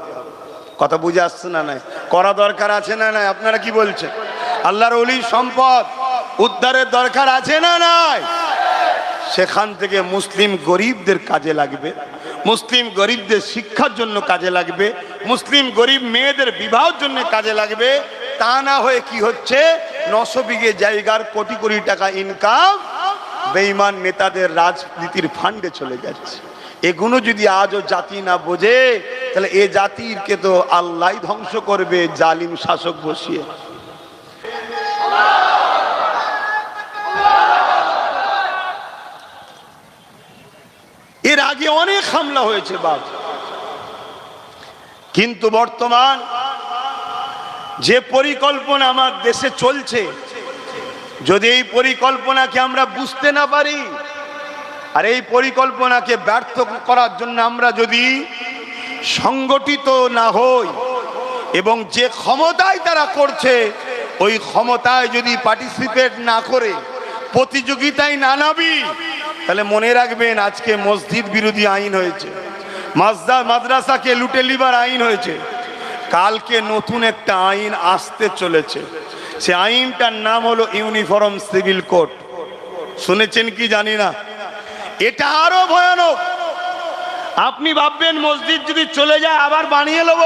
কথা বুঝে আসছে না নাই? করা দরকার আছে না নাই? আপনারা কি বলছেন? আল্লাহর ওলির সম্পদ উদ্ধারের দরকার আছে না নাই? সেখান থেকে মুসলিম গরিবদের কাজে লাগবে, মুসলিম গরিবদের শিক্ষার জন্য কাজে লাগবে, মুসলিম গরিব মেয়েদের বিবাহের জন্য কাজে লাগবে। তা না হয়ে কি হচ্ছে, 900 বিঘে জায়গার কোটি কোটি টাকা ইনকাম বেঈমান নেতাদের রাজনীতির ফান্ডে চলে যাচ্ছে। এগুলো যদি আজও জাতি না বোঝে, তাহলে এ জাতিকে তো আল্লাহ ধ্বংস করবে জালিম শাসক বসিয়ে। এর আগে অনেক হামলা হয়েছে বাপ, কিন্তু বর্তমান যে পরিকল্পনা আমার দেশে চলছে, যদি এই পরিকল্পনাকে আমরা বুঝতে না পারি, আর এই পরিকল্পনাকে ব্যর্থ করার জন্য আমরা যদি সংগঠিত না হই, এবং যে ক্ষমতায় তারা করছে ওই ক্ষমতায় যদি পার্টিসিপেট না করে, প্রতিযোগিতায় না নামি, তাহলে মনে রাখবেন, আজকে মসজিদ বিরোধী আইন হয়েছে, মাদ্রাসাকে লুটে লিবার আইন হয়েছে, কালকে নতুন একটা আইন আসতে চলেছে। সে আইনটার নাম হলো ইউনিফর্ম সিভিল কোড। শুনেছেন কি জানি না? এটা আরো ভয়ানক। আপনি ভাববেন মসজিদ যদি চলে যায় আবার বানিয়ে নেব,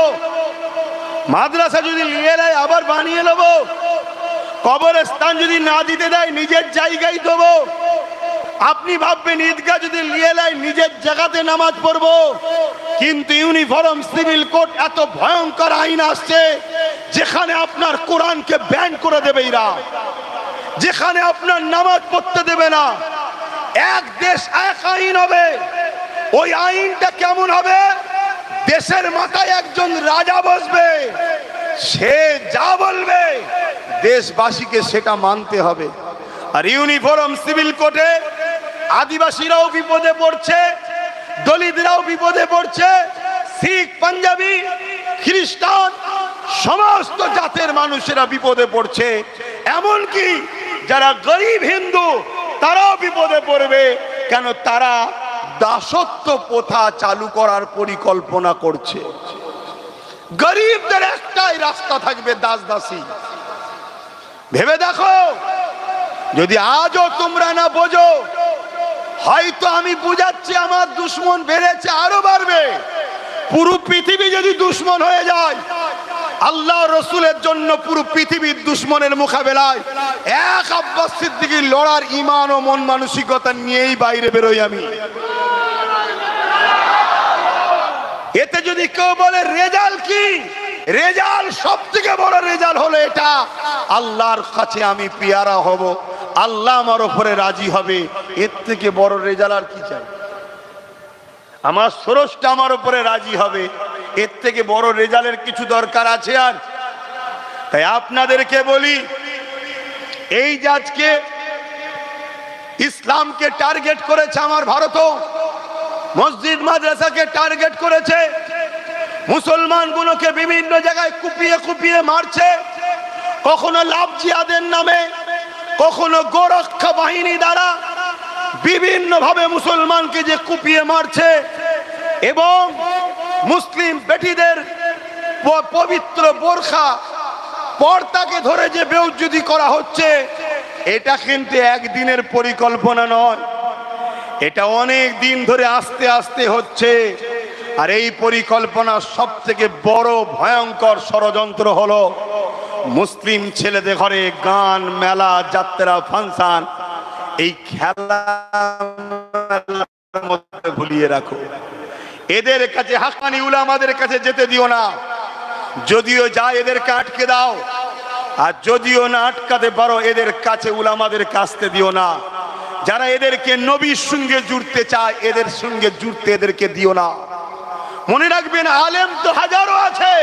মাদ্রাসা যদি নিয়ে নেয় আবার বানিয়ে নেব, কবরস্থান যদি না দিতে দেয় নিজের জায়গায় দেবো। আপনি ভাববেন ঈদগাহ যদি নিয়ে নেয় নিজের জায়গাতে নামাজ পড়বো। কিন্তু ইউনিফর্ম সিভিল কোড এত ভয়ঙ্কর আইন আসছে যেখানে আপনার কোরআনকে ব্যান করে দেবে এরা, যেখানে আপনার নামাজ পড়তে দেবে না। এক দেশ এক আইন হবে। ওই আইনটা কেমন হবে? দেশের মাথায় একজন রাজা বসবে, সে যা বলবে দেশবাসীকে সেটা মানতে হবে। আর ইউনিফর্ম সিভিল কোডে আদিবাসীরাও বিপদে পড়ছে, দলিতরাও বিপদে পড়ছে, শিখ, পাঞ্জাবি, খ্রিস্টান সমস্ত জাতের মানুষেরা বিপদে পড়ছে। এমনকি যারা গরিব হিন্দু তারাও বিপদে পড়বে। কেন? তারা দাসত্ব প্রথা চালু করার পরিকল্পনা করছে। গরিবদের একটাই রাস্তা থাকবে, দাস দাসী। ভেবে দেখো, যদি আজও তোমরা না বোঝো, হয়তো আমি বুঝাচ্ছি আমার দুশ্মন বেড়েছে, আরো বাড়বে। পুরো পৃথিবী যদি দুশ্মন হয়ে যায়, আল্লাহ রসুলের জন্য পুরো পৃথিবীর দুশ্মনের মোকাবেলায় এক আব্বাস সিদ্দিকী লড়ার ঈমান ও মন মানসিকতা নিয়েই বাইরে বেরোই আমি। এতে যদি কেউ বলে রেজাল্ট কি, রেজাল্ট সব থেকে বড় রেজাল্ট হলো এটা, আল্লাহর কাছে আমি পিয়ারা হব, আল্লাহ আমার উপরে রাজি হবে। এর থেকে বড় রেজাল্ট আর কি চাই? আমার স্রষ্টা আমার উপরে রাজি হবে, এর থেকে বড় রেজাল্টের কিছু দরকার আছে? আর তাই আপনাদেরকে বলি, এই যে আজকে ইসলামকে টার্গেট করেছে আমার ভারতও, মসজিদ মাদ্রাসাকে টার্গেট করেছে, মুসলমানগুলোকে বিভিন্ন জায়গায় কুপিয়ে কুপিয়ে মারছে, কখনো লাভ জিহাদের নামে, কখনো গোরক্ষা বাহিনী দ্বারা বিভিন্ন ভাবে মুসলমানকে যে কুপিয়ে মারছে, এবং মুসলিম বেটিদের পবিত্র বোরখা পর্দাকে ধরে যে বেইজ্জতি করা হচ্ছে, এটা কিন্তু একদিনের পরিকল্পনা নয়, এটা অনেক দিন ধরে আস্তে আস্তে হচ্ছে। আর এই পরিকল্পনার সব থেকে বড় ভয়ঙ্কর ষড়যন্ত্র হলো মুসলিম ছেলেদের ঘরে গান, মেলা, যাত্রা, ফাংশন, এই খেলার মধ্যে ভুলিয়ে রাখো। এদের কাছে, হাক্কানি উলামাদের কাছে যেতে দিও না। যদিও যায় এদেরকে আটকে দাও, আর যদিও না আটকাতে পারো এদের কাছে উলামাদের কাছতে দিও না। যারা এদেরকে নবীর সঙ্গে জুড়তে চায় এদের সঙ্গে জুড়তে এদেরকে দিও না। মনে রাখবেন, আলেম তো হাজারো আছে।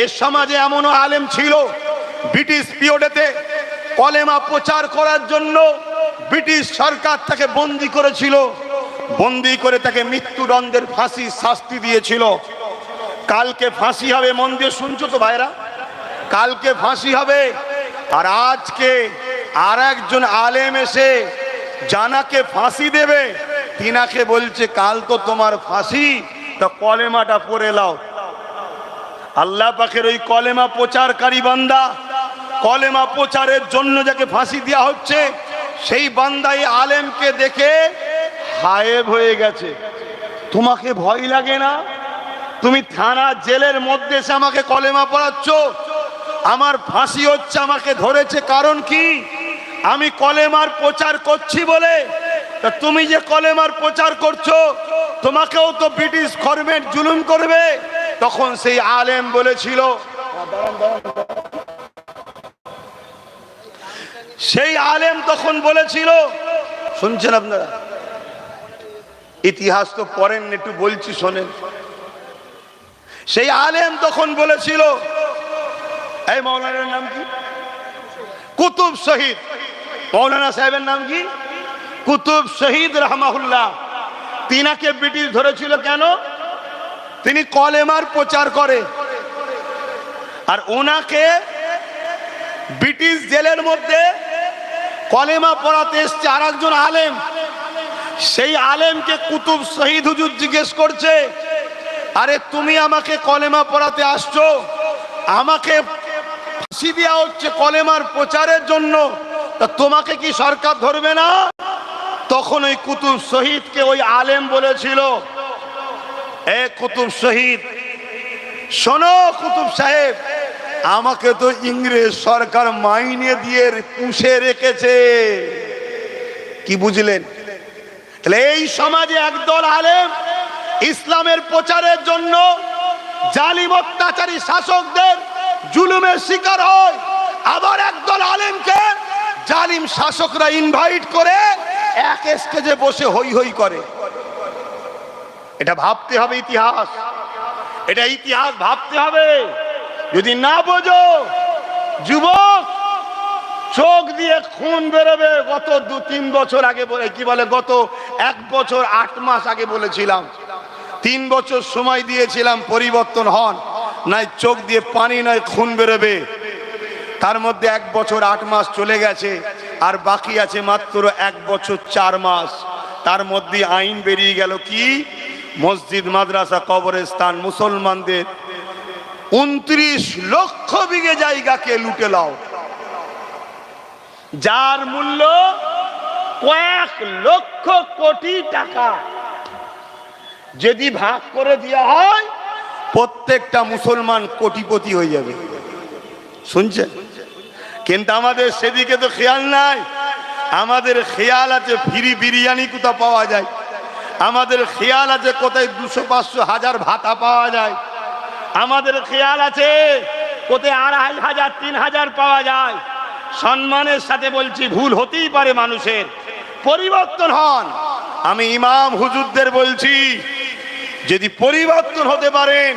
এর সমাজে এমনও আলেম ছিল, ব্রিটিশ পিরিয়ডেতে কলেমা প্রচার করার জন্য ব্রিটিশ সরকার তাকে বন্দী করেছিল, বন্দী করে তাকে মৃত্যুদণ্ডের ফাঁসি শাস্তি দিয়েছিল। কালকে ফাঁসি হবে, মন দিয়ে শুনছো তো ভাইরা? কালকে ফাঁসি হবে। আর আজকে আর একজন আলেম এসে জানাকে ফাঁসি দেবে, তিনাকে বলছে কাল তো তোমার ফাঁসি, তা কলেমাটা পড়ে লাও। আল্লাহ পাকের ওই কলেমা প্রচারকারী বান্দা, কলেমা প্রচারের জন্য যাকে ফাঁসি দেওয়া হচ্ছে, সেই বান্দাই আলেমকে দেখে গায়েব হয়ে গেছে। তোমাকে ভয় লাগে না? তুমি থানা জেলের মধ্যে এসে আমাকে কলেমা পড়াচ্ছ, আমার ফাঁসি হচ্ছে, আমাকে ধরেছে কারণ কি? আমি কলেমার প্রচার করছি বলে। তা তুমি যে কলেমার প্রচার করছো, তোমাকেও তো ব্রিটিশ গভর্নমেন্ট জুলুম করবে। তখন সেই আলেম বলেছিল, সেই আলেম তখন বলেছিল, শুনছেন আপনারা? ইতিহাস তো পড়েন, একটু বলছি শোনেন। সেই আলেম তখন বলেছিল, এই মৌলানার নাম কি? কুতুব শহীদ। মৌলানা সাহেবের নাম কি? কুতুব শহীদ রহমাহুল্লাহ। তিনাকে ব্রিটিশ ধরেছিল কেন? তিনি কলেমার প্রচার করে। আর ওনাকে ব্রিটিশ জেলের মধ্যে কলেমা পড়াতে এসছে আর একজন আলেম। সেই আলেমকে কুতুব শহীদ হুজুর জিজ্ঞেস করছে, আরে তুমি আমাকে কলেমা পড়াতে আসছো, আমাকে ফাঁসি দেওয়া হচ্ছে কলেমার প্রচারের জন্য, তা তোমাকে কি সরকার ধরবে না? তখন ওই কুতুব শহীদকে ওই আলেম বলেছিল, এ কুতুব শহীদ শোনো, কুতুব সাহেব আমাকে তো ইংরেজ সরকার মাইনে দিয়ে পুষে রেখেছে। কি বুঝলেন? তাহলে এই সমাজে একদল আলেম ইসলামের প্রচারের জন্য জালিম অত্যাচারী শাসকদের জুলুমের শিকার হয়, আবার একদল আলেমকে জালিম শাসকরা ইনভাইট করে এক স্টেজে বসে হই হই করে। এটা ভাবতে হবে ইতিহাস, এটা ইতিহাস ভাবতে হবে। যদি না বোঝো যুবক, চোখ দিয়ে খুন বেরোবে। গত 2-3 বছর আগে কি বলে, গত 1 বছর 8 মাস আগে বলেছিলাম 3 বছর সময় দিয়েছিলাম পরিবর্তন হন, নাই চোখ দিয়ে পানি নয় খুন বেরোবে। তার মধ্যে 1 বছর 8 মাস চলে গেছে, আর বাকি আছে মাত্র 1 বছর 4 মাস। তার মধ্যে আইন বেরিয়ে গেল কি, মসজিদ মাদ্রাসা কবরস্থান মুসলমানদের 29 লক্ষ বিঘে জায়গাকে লুটে লাও, যার মূল্য কয়েক লক্ষ কোটি টাকা। যদি ভাগ করে দেওয়া হয় প্রত্যেকটা মুসলমান কোটিপতি হয়ে যাবে। শুনছেন? কিন্তু আমাদের সেদিকে তো খেয়াল নাই। আমাদের খেয়াল আছে ফ্রি বিরিয়ানি কোথা পাওয়া যায়, আমাদের খেয়াল আছে কোথায় 200, 500, 1000 ভাতা পাওয়া যায়, আমাদের খেয়াল আছে কোথায় 2500, 3000 পাওয়া যায়। সম্মানের সাথে বলছি, ভুল হতেই পারে মানুষের, পরিবর্তন হন। আমি ইমাম হুজুরদের বলছি, যদি পরিবর্তন হতে পারেন,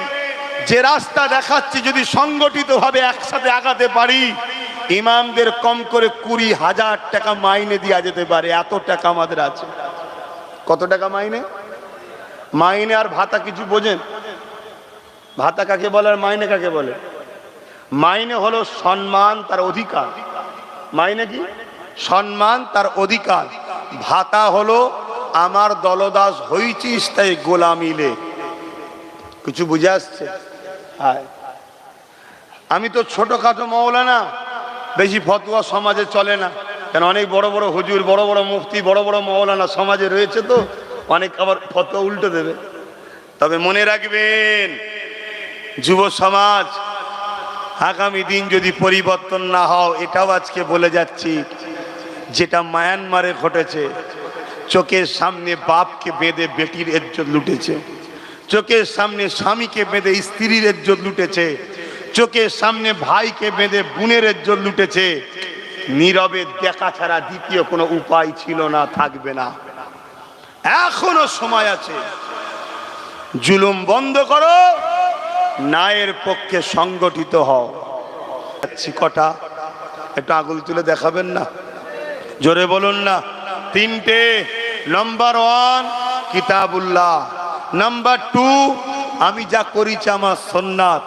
যে রাস্তা দেখাচ্ছি যদি সংগঠিতভাবে একসাথে আগাতে পারি, ইমামদের কম করে 20,000 টাকা মাইনে দেওয়া যেতে পারে। এত টাকা আমাদের আছে। কত টাকা মাইনে? মাইনে আর ভাতা কিছু বোঝেন? ভাতা কাকে বলে আর মাইনে কাকে বলে? মাইনে হলো সম্মান, তার অধিকার। মাইনে কি? সম্মান, তার অধিকার। ভাতা হলো আমার দলদাস হইছিস তাই গোলামিলে। কিছু বুঝে আসছে? আমি তো ছোটখাটো মৌলানা, বেশি ফতোয়া সমাজে চলে না, কেন অনেক বড় বড় হুজুর, বড় বড় মুফতি, বড় বড় মৌলানা সমাজে রয়েছে, তো অনেক আবার ফতোয়া উল্টো দেবে। তবে মনে রাখবেন যুব সমাজ, আগামী দিন যদি পরিবর্তন না হও, এটাও আজকে বলে যাচ্ছি, যেটা মায়ানমারে ঘটেছে, চোখের সামনে বাপকে বেঁধে বেটির ইজ্জত লুটেছে, চোখের সামনে স্বামীকে বেঁধে স্ত্রীর ইজ্জত লুটেছে, চোখের সামনে ভাইকে বেঁধে বোনের ইজ্জত লুটেছে। নীরবে দেখা ছাড়া দ্বিতীয় কোনো উপায় ছিল না, থাকবে না। এখনো সময় আছে, জুলুম বন্ধ করো, ন্যায়ের পক্ষে সংগঠিত হও। কটা একটু আঙুল তুলে দেখাবেন না? জোরে বলুন না। 3টে। নাম্বার 1 কিতাবুল্লাহ, নাম্বার 2 আমি যা করেছি আমার সুন্নাত,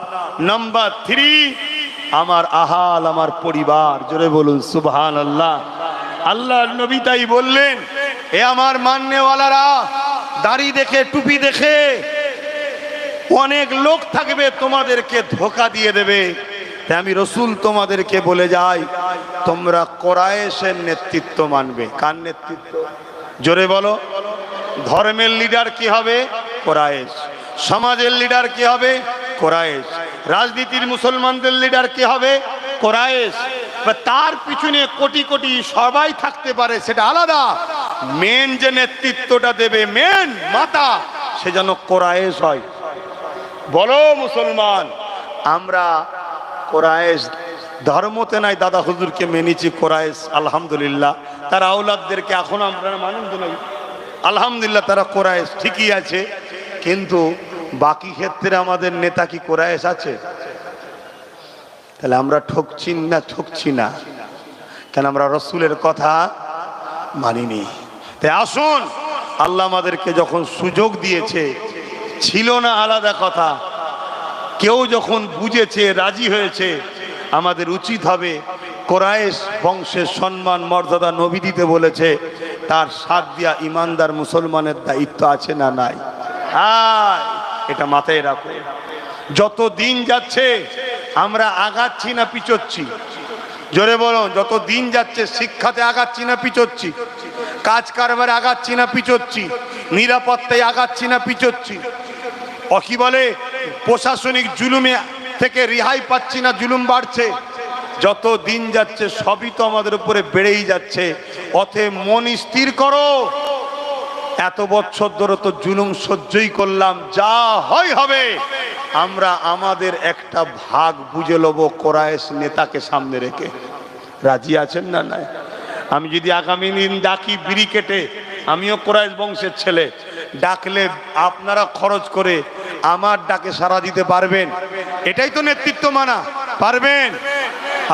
নাম্বার 3 আমার আহাল, আমার পরিবার। জোরে বলুন সুবহানাল্লাহ। আল্লাহর নবী তাই বললেন, এ আমার মাননেওয়ালারা, দাড়ি দেখে টুপি দেখে অনেক লোক থাকবে তোমাদেরকে ধোঁকা দিয়ে দেবে, তাই আমি রসুল তোমাদেরকে বলে যাই, তোমরা কোরাইশের নেতৃত্ব মানবে। কার নেতৃত্ব? জোরে বলো। ধর্মের লিডার কি হবে? কোরাইশ। সমাজের লিডার কি হবে? কোরাইশ। রাজনীতির মুসলমানদের লিডার কি হবে? কোরাইশ। তার পিছনে কোটি কোটি সবাই থাকতে পারে, সেটা আলাদা। মেন যে নেতৃত্বটা দেবে, মেন মাতা, সে যেন কোরাইশ হয়। বলো মুসলমান, আমরা কোরাইশ ধর্মতে নাই, দাদা হুজুরকে মেনেছি, কোরাইশ আলহামদুলিল্লাহ। তার আওলাদদেরকে এখন আমরা মানেন তো নাকি? আলহামদুলিল্লাহ, তারা কোরাইশ ঠিকই আছে। কিন্তু বাকি ক্ষেত্রে আমাদের নেতা কি কোরাইশ আছে? তাহলে আমরা ঠকছি না? ঠকছি না, কেন আমরা রসুলের কথা মানিনি। তাই আসুন, আল্লাহ আমাদেরকে যখন সুযোগ দিয়েছে, ছিল না আলাদা কথা, কেউ যখন বুঝেছে, রাজি হয়েছে, আমাদের উচিত হবে কোরাইশ বংশের সম্মান মর্যাদা নবী দিতে বলেছে, তার সাথ দিয়া ইমানদার মুসলমানের দায়িত্ব আছে না নাই? এটা মাথায় রাখো। যত দিন যাচ্ছে আমরা আগাচ্ছি না পিছোচ্ছি? জোরে বলুন, যত দিন যাচ্ছে শিক্ষাতে আগাচ্ছি না পিছোচ্ছি? কাজ কারবারে আগাচ্ছি না পিছোচ্ছি? নিরাপত্তায় আগাচ্ছি না পিছোচ্ছি? কি বলে, প্রশাসনিক জুলুমে থেকে রেহাই পাচ্ছি না, জুলুম বাড়ছে, যত দিন যাচ্ছে সবই তো আমাদের উপরে বেড়েই যাচ্ছে। অতএব মন স্থির করো, এত বছর ধরে তো জুলুম সহ্যই করলাম, যা হয় হবে। আমরা আমাদের একটা ভাগ বুঝে নেব কোরাইশ নেতাকে সামনে রেখে। রাজি আছেন না? নাই? আমি যদি আগামী দিন ডাকি বিড়ি কেটে, আমিও কোরাইশ বংশের ছেলে, ডাকলে আপনারা খরচ করে আমার ডাকে সাড়া দিতে পারবেন? এটাই তো নেতৃত্ব মানা, পারবেন?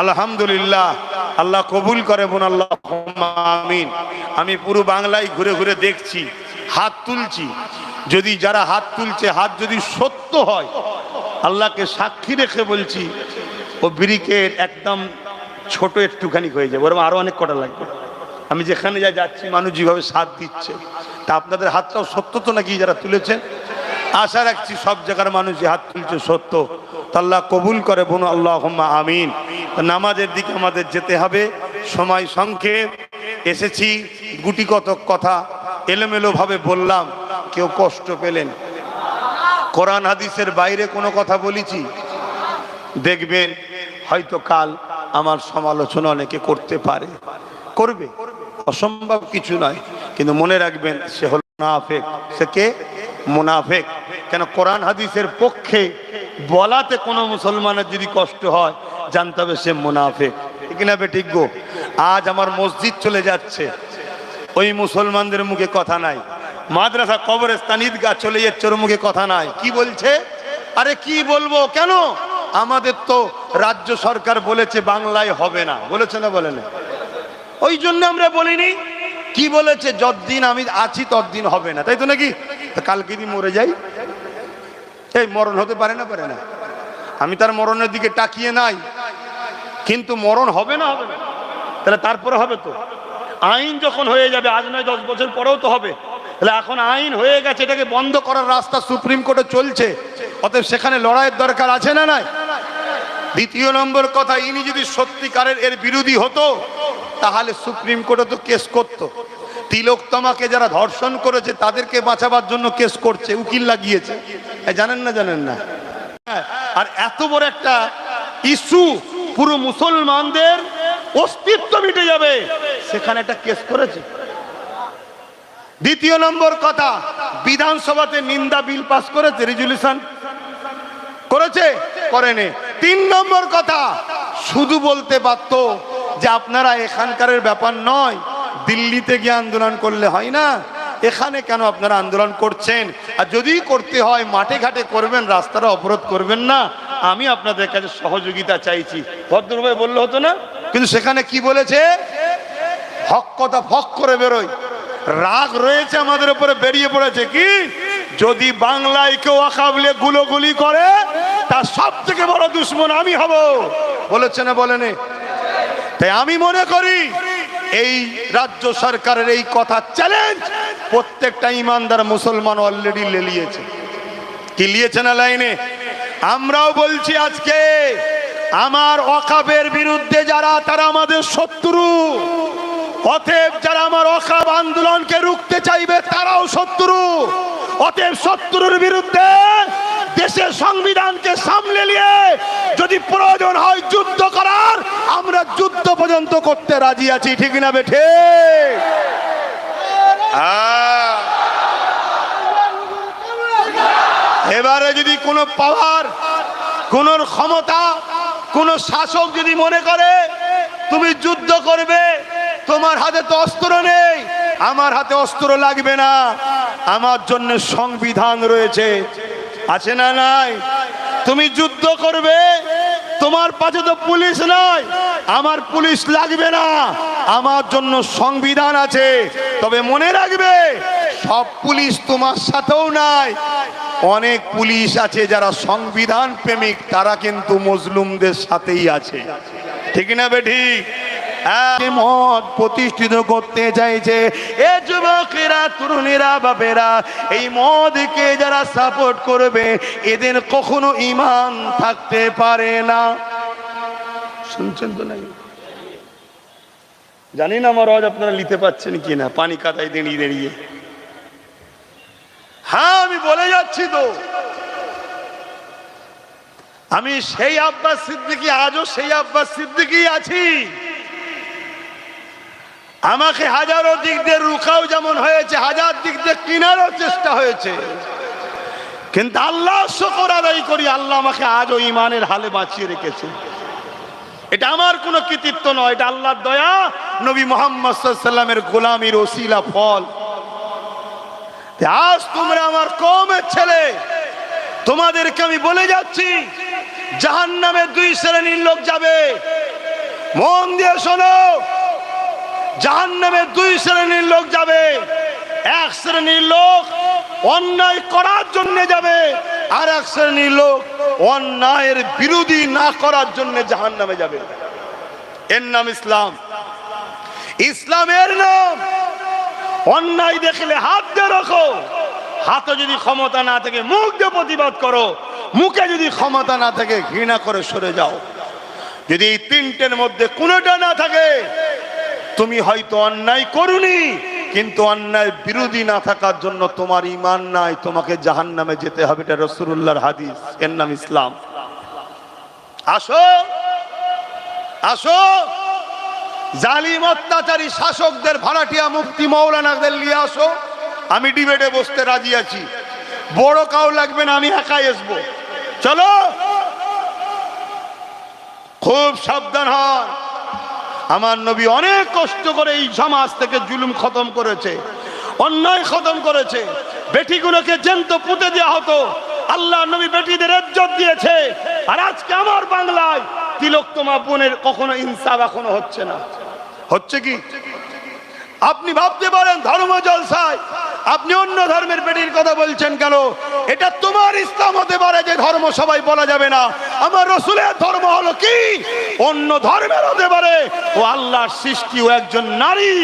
আলহামদুলিল্লাহ, আল্লাহ কবুল করে বোন, আল্লাহ আমিন। আমি পুরো বাংলায় ঘুরে ঘুরে দেখছি, হাত তুলছি, যদি যারা হাত তুলছে হাত যদি সত্য হয়, আল্লাহকে সাক্ষী রেখে বলছি, ও ব্রিকেট একদম ছোট একটুখানি হয়ে যাবে, ওরকম আরো অনেক কটা লাগবে। আমি যেখানে যাচ্ছি মানুষ যেভাবে সাথ দিচ্ছে, তা আপনাদের হাতটাও সত্য তো নাকি যারা তুলেছেন? আশা রাখছি সব জায়গার মানুষ যে হাত তুলছে সত্য, তা আল্লাহ কবুল করে বোন, আল্লাহুম্মা আমিন। নামাজের দিকে আমাদের যেতে হবে, সময় সংক্ষেপ। এসেছি গুটি কতক কথা এলোমেলো ভাবে বললাম, কেউ কষ্ট পেলেন? কোরআন হাদিসের বাইরে কোনো কথা বলেছি? দেখবেন হয়তো কাল আমার সমালোচনা অনেকে করতে পারে, করবে, অসম্ভব কিছু নয়, কিন্তু মনে রাখবেন সে হল মুনাফিক। সে কে? মুনাফিক। কেন? কোরআন হাদিসের পক্ষে বলাতে কোনো মুসলমানের যদি কষ্ট হয়, জানতে হবে সে মুনাফিক। ঠিক না বেঠিক গো? আজ আমার মসজিদ চলে যাচ্ছে, ওই মুসলমানদের মুখে কথা নাই। মাদ্রাসা, কবরস্থান, ঈদগাহ চলে যাচ্ছে, ওর মুখে কথা নাই। কি বলছে? আরে কি বলবো, কেন? আমাদের তো রাজ্য সরকার বলেছে বাংলায় হবে না, বলেছে না? বলে না? ওই জন্য আমরা বলিনি। কি বলেছে? যতদিন আমি আছি ততদিন হবে না, তাই তো নাকি? কালকে যদি মরে যাই, এই মরণ হতে পারে না? পারে না? আমি তার মরণের দিকে তাকিয়ে নাই, কিন্তু মরণ হবে না, হবে না, তাহলে তারপরে হবে তো। আইন যখন হয়ে যাবে, আজ নয় 10 বছর পরেও তো হবে। তাহলে এখন আইন হয়ে গেছে, এটাকে বন্ধ করার রাস্তা সুপ্রিম কোর্টে চলছে, অতএব সেখানে লড়াইয়ের দরকার আছে না নাই? দ্বিতীয় নম্বর কথা, ইনি যদি সত্যিকারের এর বিরোধী হতো, তাহলে সুপ্রিম কোর্টে তো কেস করতো। তিলোত্তমাকে যারা ধর্ষণ করেছে তাদেরকে বাঁচাবার জন্য কেস করছে, উকিল লাগিয়েছে। জানেন না? জানেন না? আর এত বড় একটা ইস্যু, পুরো মুসলমানদের অস্তিত্ব মিটে যাবে, সেখানে একটা কেস করেছে। দ্বিতীয় নম্বর কথা, বিধানসভাতে নিন্দা বিল পাস করেছে, রেজুলেশন করেছে? করেনি। 3 নম্বর কথা, শুধু বলতে পারত যে আপনারা এখানকারের ব্যাপার নয়, দিল্লিতে গিয়ে আন্দোলন করলে হয় না, এখানে কেন আপনারা আন্দোলন করছেন? আর যদি করতে হয় মাঠে ঘাটে করবেন, রাস্তাটা অবরোধ করবেন না, আমি আপনাদের কাছে সহযোগিতা চাইছি, ভদ্রভাবে বললে হতো না? কিন্তু সেখানে কি বলেছে? হক কথা ফক করে বেরোয়। রাগ রয়েছে আমাদের উপরে, বেরিয়ে পড়েছে কি, যদি বাংলায় কেউ আকাবলে গুলোগুলি করে, তার সব থেকে বড় দুশ্মন আমি হব। বলেছে না? বলেনি? তাই আমি মনে করি এই রাজ্য সরকারের এই কথা চ্যালেঞ্জ প্রত্যেকটা ইমানদার মুসলমান অলরেডি লেলিয়েছে। কি লিয়েছে না লাইনে? আমরাও বলছি আজকে, আমার ওয়াকফের বিরুদ্ধে যারা, তারা আমাদের শত্রু। অতএব যারা আমার ওয়াকফ আন্দোলনকে রুখতে চাইবে, তারাও শত্রু। অতএব শত্রুর বিরুদ্ধে দেশের সংবিধানকে সামলে নিয়ে যদি প্রয়োজন হয় যুদ্ধ করার, আমরা যুদ্ধ পর্যন্ত করতে রাজি আছি। ঠিক না বেঠে? এবারে যদি কোনো পাওয়ার, কোন ক্ষমতা, কোন শাসক যদি মনে করে তুমি যুদ্ধ করবে, তোমার হাতে তো অস্ত্র নেই, আমার হাতে অস্ত্র লাগবে না, আমার জন্য সংবিধান রয়েছে, আছে না? নাই? তুমি যুদ্ধ করবে, তোমার পাশে তো পুলিশ নাই, আমার পুলিশ লাগবে না, আমার জন্য সংবিধান আছে। তবে মনে রাখবে, সব পুলিশ তোমার সাথেও নাই। অনেক পুলিশ আছে যারা সংবিধান প্রেমিক, তারা কিন্তু মজলুমদের সাথেই আছে। ঠিক না বেঠিক? মত প্রতিষ্ঠিত করতে চাইছে এ যুবকেরা, তরুণীরা, বাপেরা, এই মদকে যারা সাপোর্ট করবে, এদের কখনো ঈমান থাকতে পারে না। শুনছেন তো নাকি? জানি না আমার আওয়াজ আপনারা নিতে পাচ্ছেন কিনা, পানি কাদায় দাঁড়িয়ে দাঁড়িয়ে। হ্যাঁ, আমি বলে যাচ্ছি তো, আমি সেই আব্বাস সিদ্দিকী, আজও সেই আব্বাস সিদ্দিকী আছি। আমাকে হাজারো দিক দিয়ে রুখাও যেমন হয়েছে, হাজার দিক দিয়ে কিনারও চেষ্টা হয়েছে, কিন্তু আল্লাহ শুকর আদায় করি, আল্লাহ আমাকে আজও ইমানের হালে বাঁচিয়ে রেখেছে। এটা আমার কোনো কৃতিত্ব নয়, এটা আল্লাহর দয়া, নবী মুহাম্মদ সাল্লাল্লাহু আলাইহি ওয়াসাল্লামের গোলামির ওসিলা ফল। আজ তোমরা আমার কওমের ছেলে, তোমাদেরকে আমি বলে যাচ্ছি, জাহান্নামে দুই শ্রেণীর লোক যাবে। মন দিয়ে শোনো, জাহান্নামে দুই শ্রেণীর লোক যাবে। এক শ্রেণীর লোক অন্যায় করার জন্য যাবে, আর এক শ্রেণীর লোক অন্যায়ের বিরোধী না করার জন্য জাহান্নামে যাবে। এর নাম ইসলাম। ইসলামের নাম অন্যায় দেখলে হাত দিয়ে রাখো, হাতে যদি ক্ষমতা না থাকে মুখ দিয়ে প্রতিবাদ করো, মুখে যদি ক্ষমতা না থাকে ঘৃণা করে সরে যাও। যদি এই তিনটের মধ্যে কোনোটা না থাকে, তুমি হয়তো অন্যায় করুনি, কিন্তু অন্যায় বিরোধী না থাকার জন্য তোমার ঈমান নাই, তোমাকে জাহান্নামে যেতে হবে। এটা রাসূলুল্লাহর হাদিস। এর নাম ইসলাম। আসো আসো, জালিম অত্যাচারী শাসকদের ভাড়াটিয়া মুফতি মাওলানাদের নিয়ে আসো, আমি ডিবেটে বসতে রাজি আছি। বড় কাউ লাগবে না, আমি একাই আসবো। চলো, খুব সাবধান হন। আমার নবী অনেক কষ্ট করে এই সমাজ থেকে জুলুম খতম করেছে, অন্যায় খতম করেছে। বেটিগুলোকে জ্যান্ত পুঁতে দেওয়া হতো, আল্লাহ নবী বেটিদের ইজ্জত দিয়েছে। আর আজকে আমার বাংলায় তিলোত্তমা বোনের কখনো ইনসাফ এখনো হচ্ছে না। হচ্ছে কি? আপনি ভাবতে পারেন ধর্ম জলসায় আপনি অন্য ধর্মের বেটির কথা বলছেন কেন? এটা তোমার ইসলাম হতে পারে যে ধর্ম সবাই বলা যাবে না। আমার রাসূলের ধর্ম হলো কি? অন্য ধর্মের হতে পারে, ও আল্লাহর সৃষ্টি, ও একজন নারী,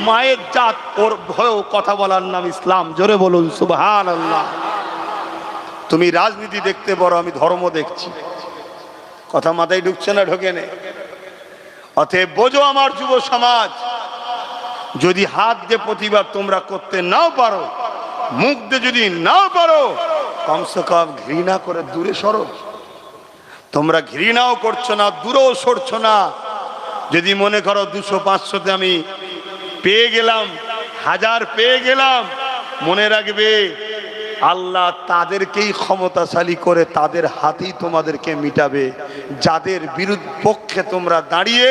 মায়ের জাত, ওর ভয়েও কথা বলার নাম ইসলাম। জোরে বলুন সুবহানাল্লাহ। তুমি রাজনীতি দেখতে পারো, আমি ধর্ম দেখছি। কথা মাথায় ঢুকছে না? ঢোকে না। অতএব বোঝো আমার যুব সমাজ, যদি হাত দিয়ে প্রতিবাদ তোমরা করতে নাও পারো, মুখ দিয়ে যদি নাও পারো, কমসে কম ঘৃণা করে দূরে সরো। তোমরা ঘৃণাও করছো না, দূরেও সরছো না। যদি মনে করো 200-500তে আমি পেয়ে গেলাম, 1000 পেয়ে গেলাম, মনে রাখবে আল্লাহ তাদেরকেই ক্ষমতাশালী করে তাদের হাতেই তোমাদেরকে মিটাবে। যাদের পক্ষে তোমরা দাঁড়িয়ে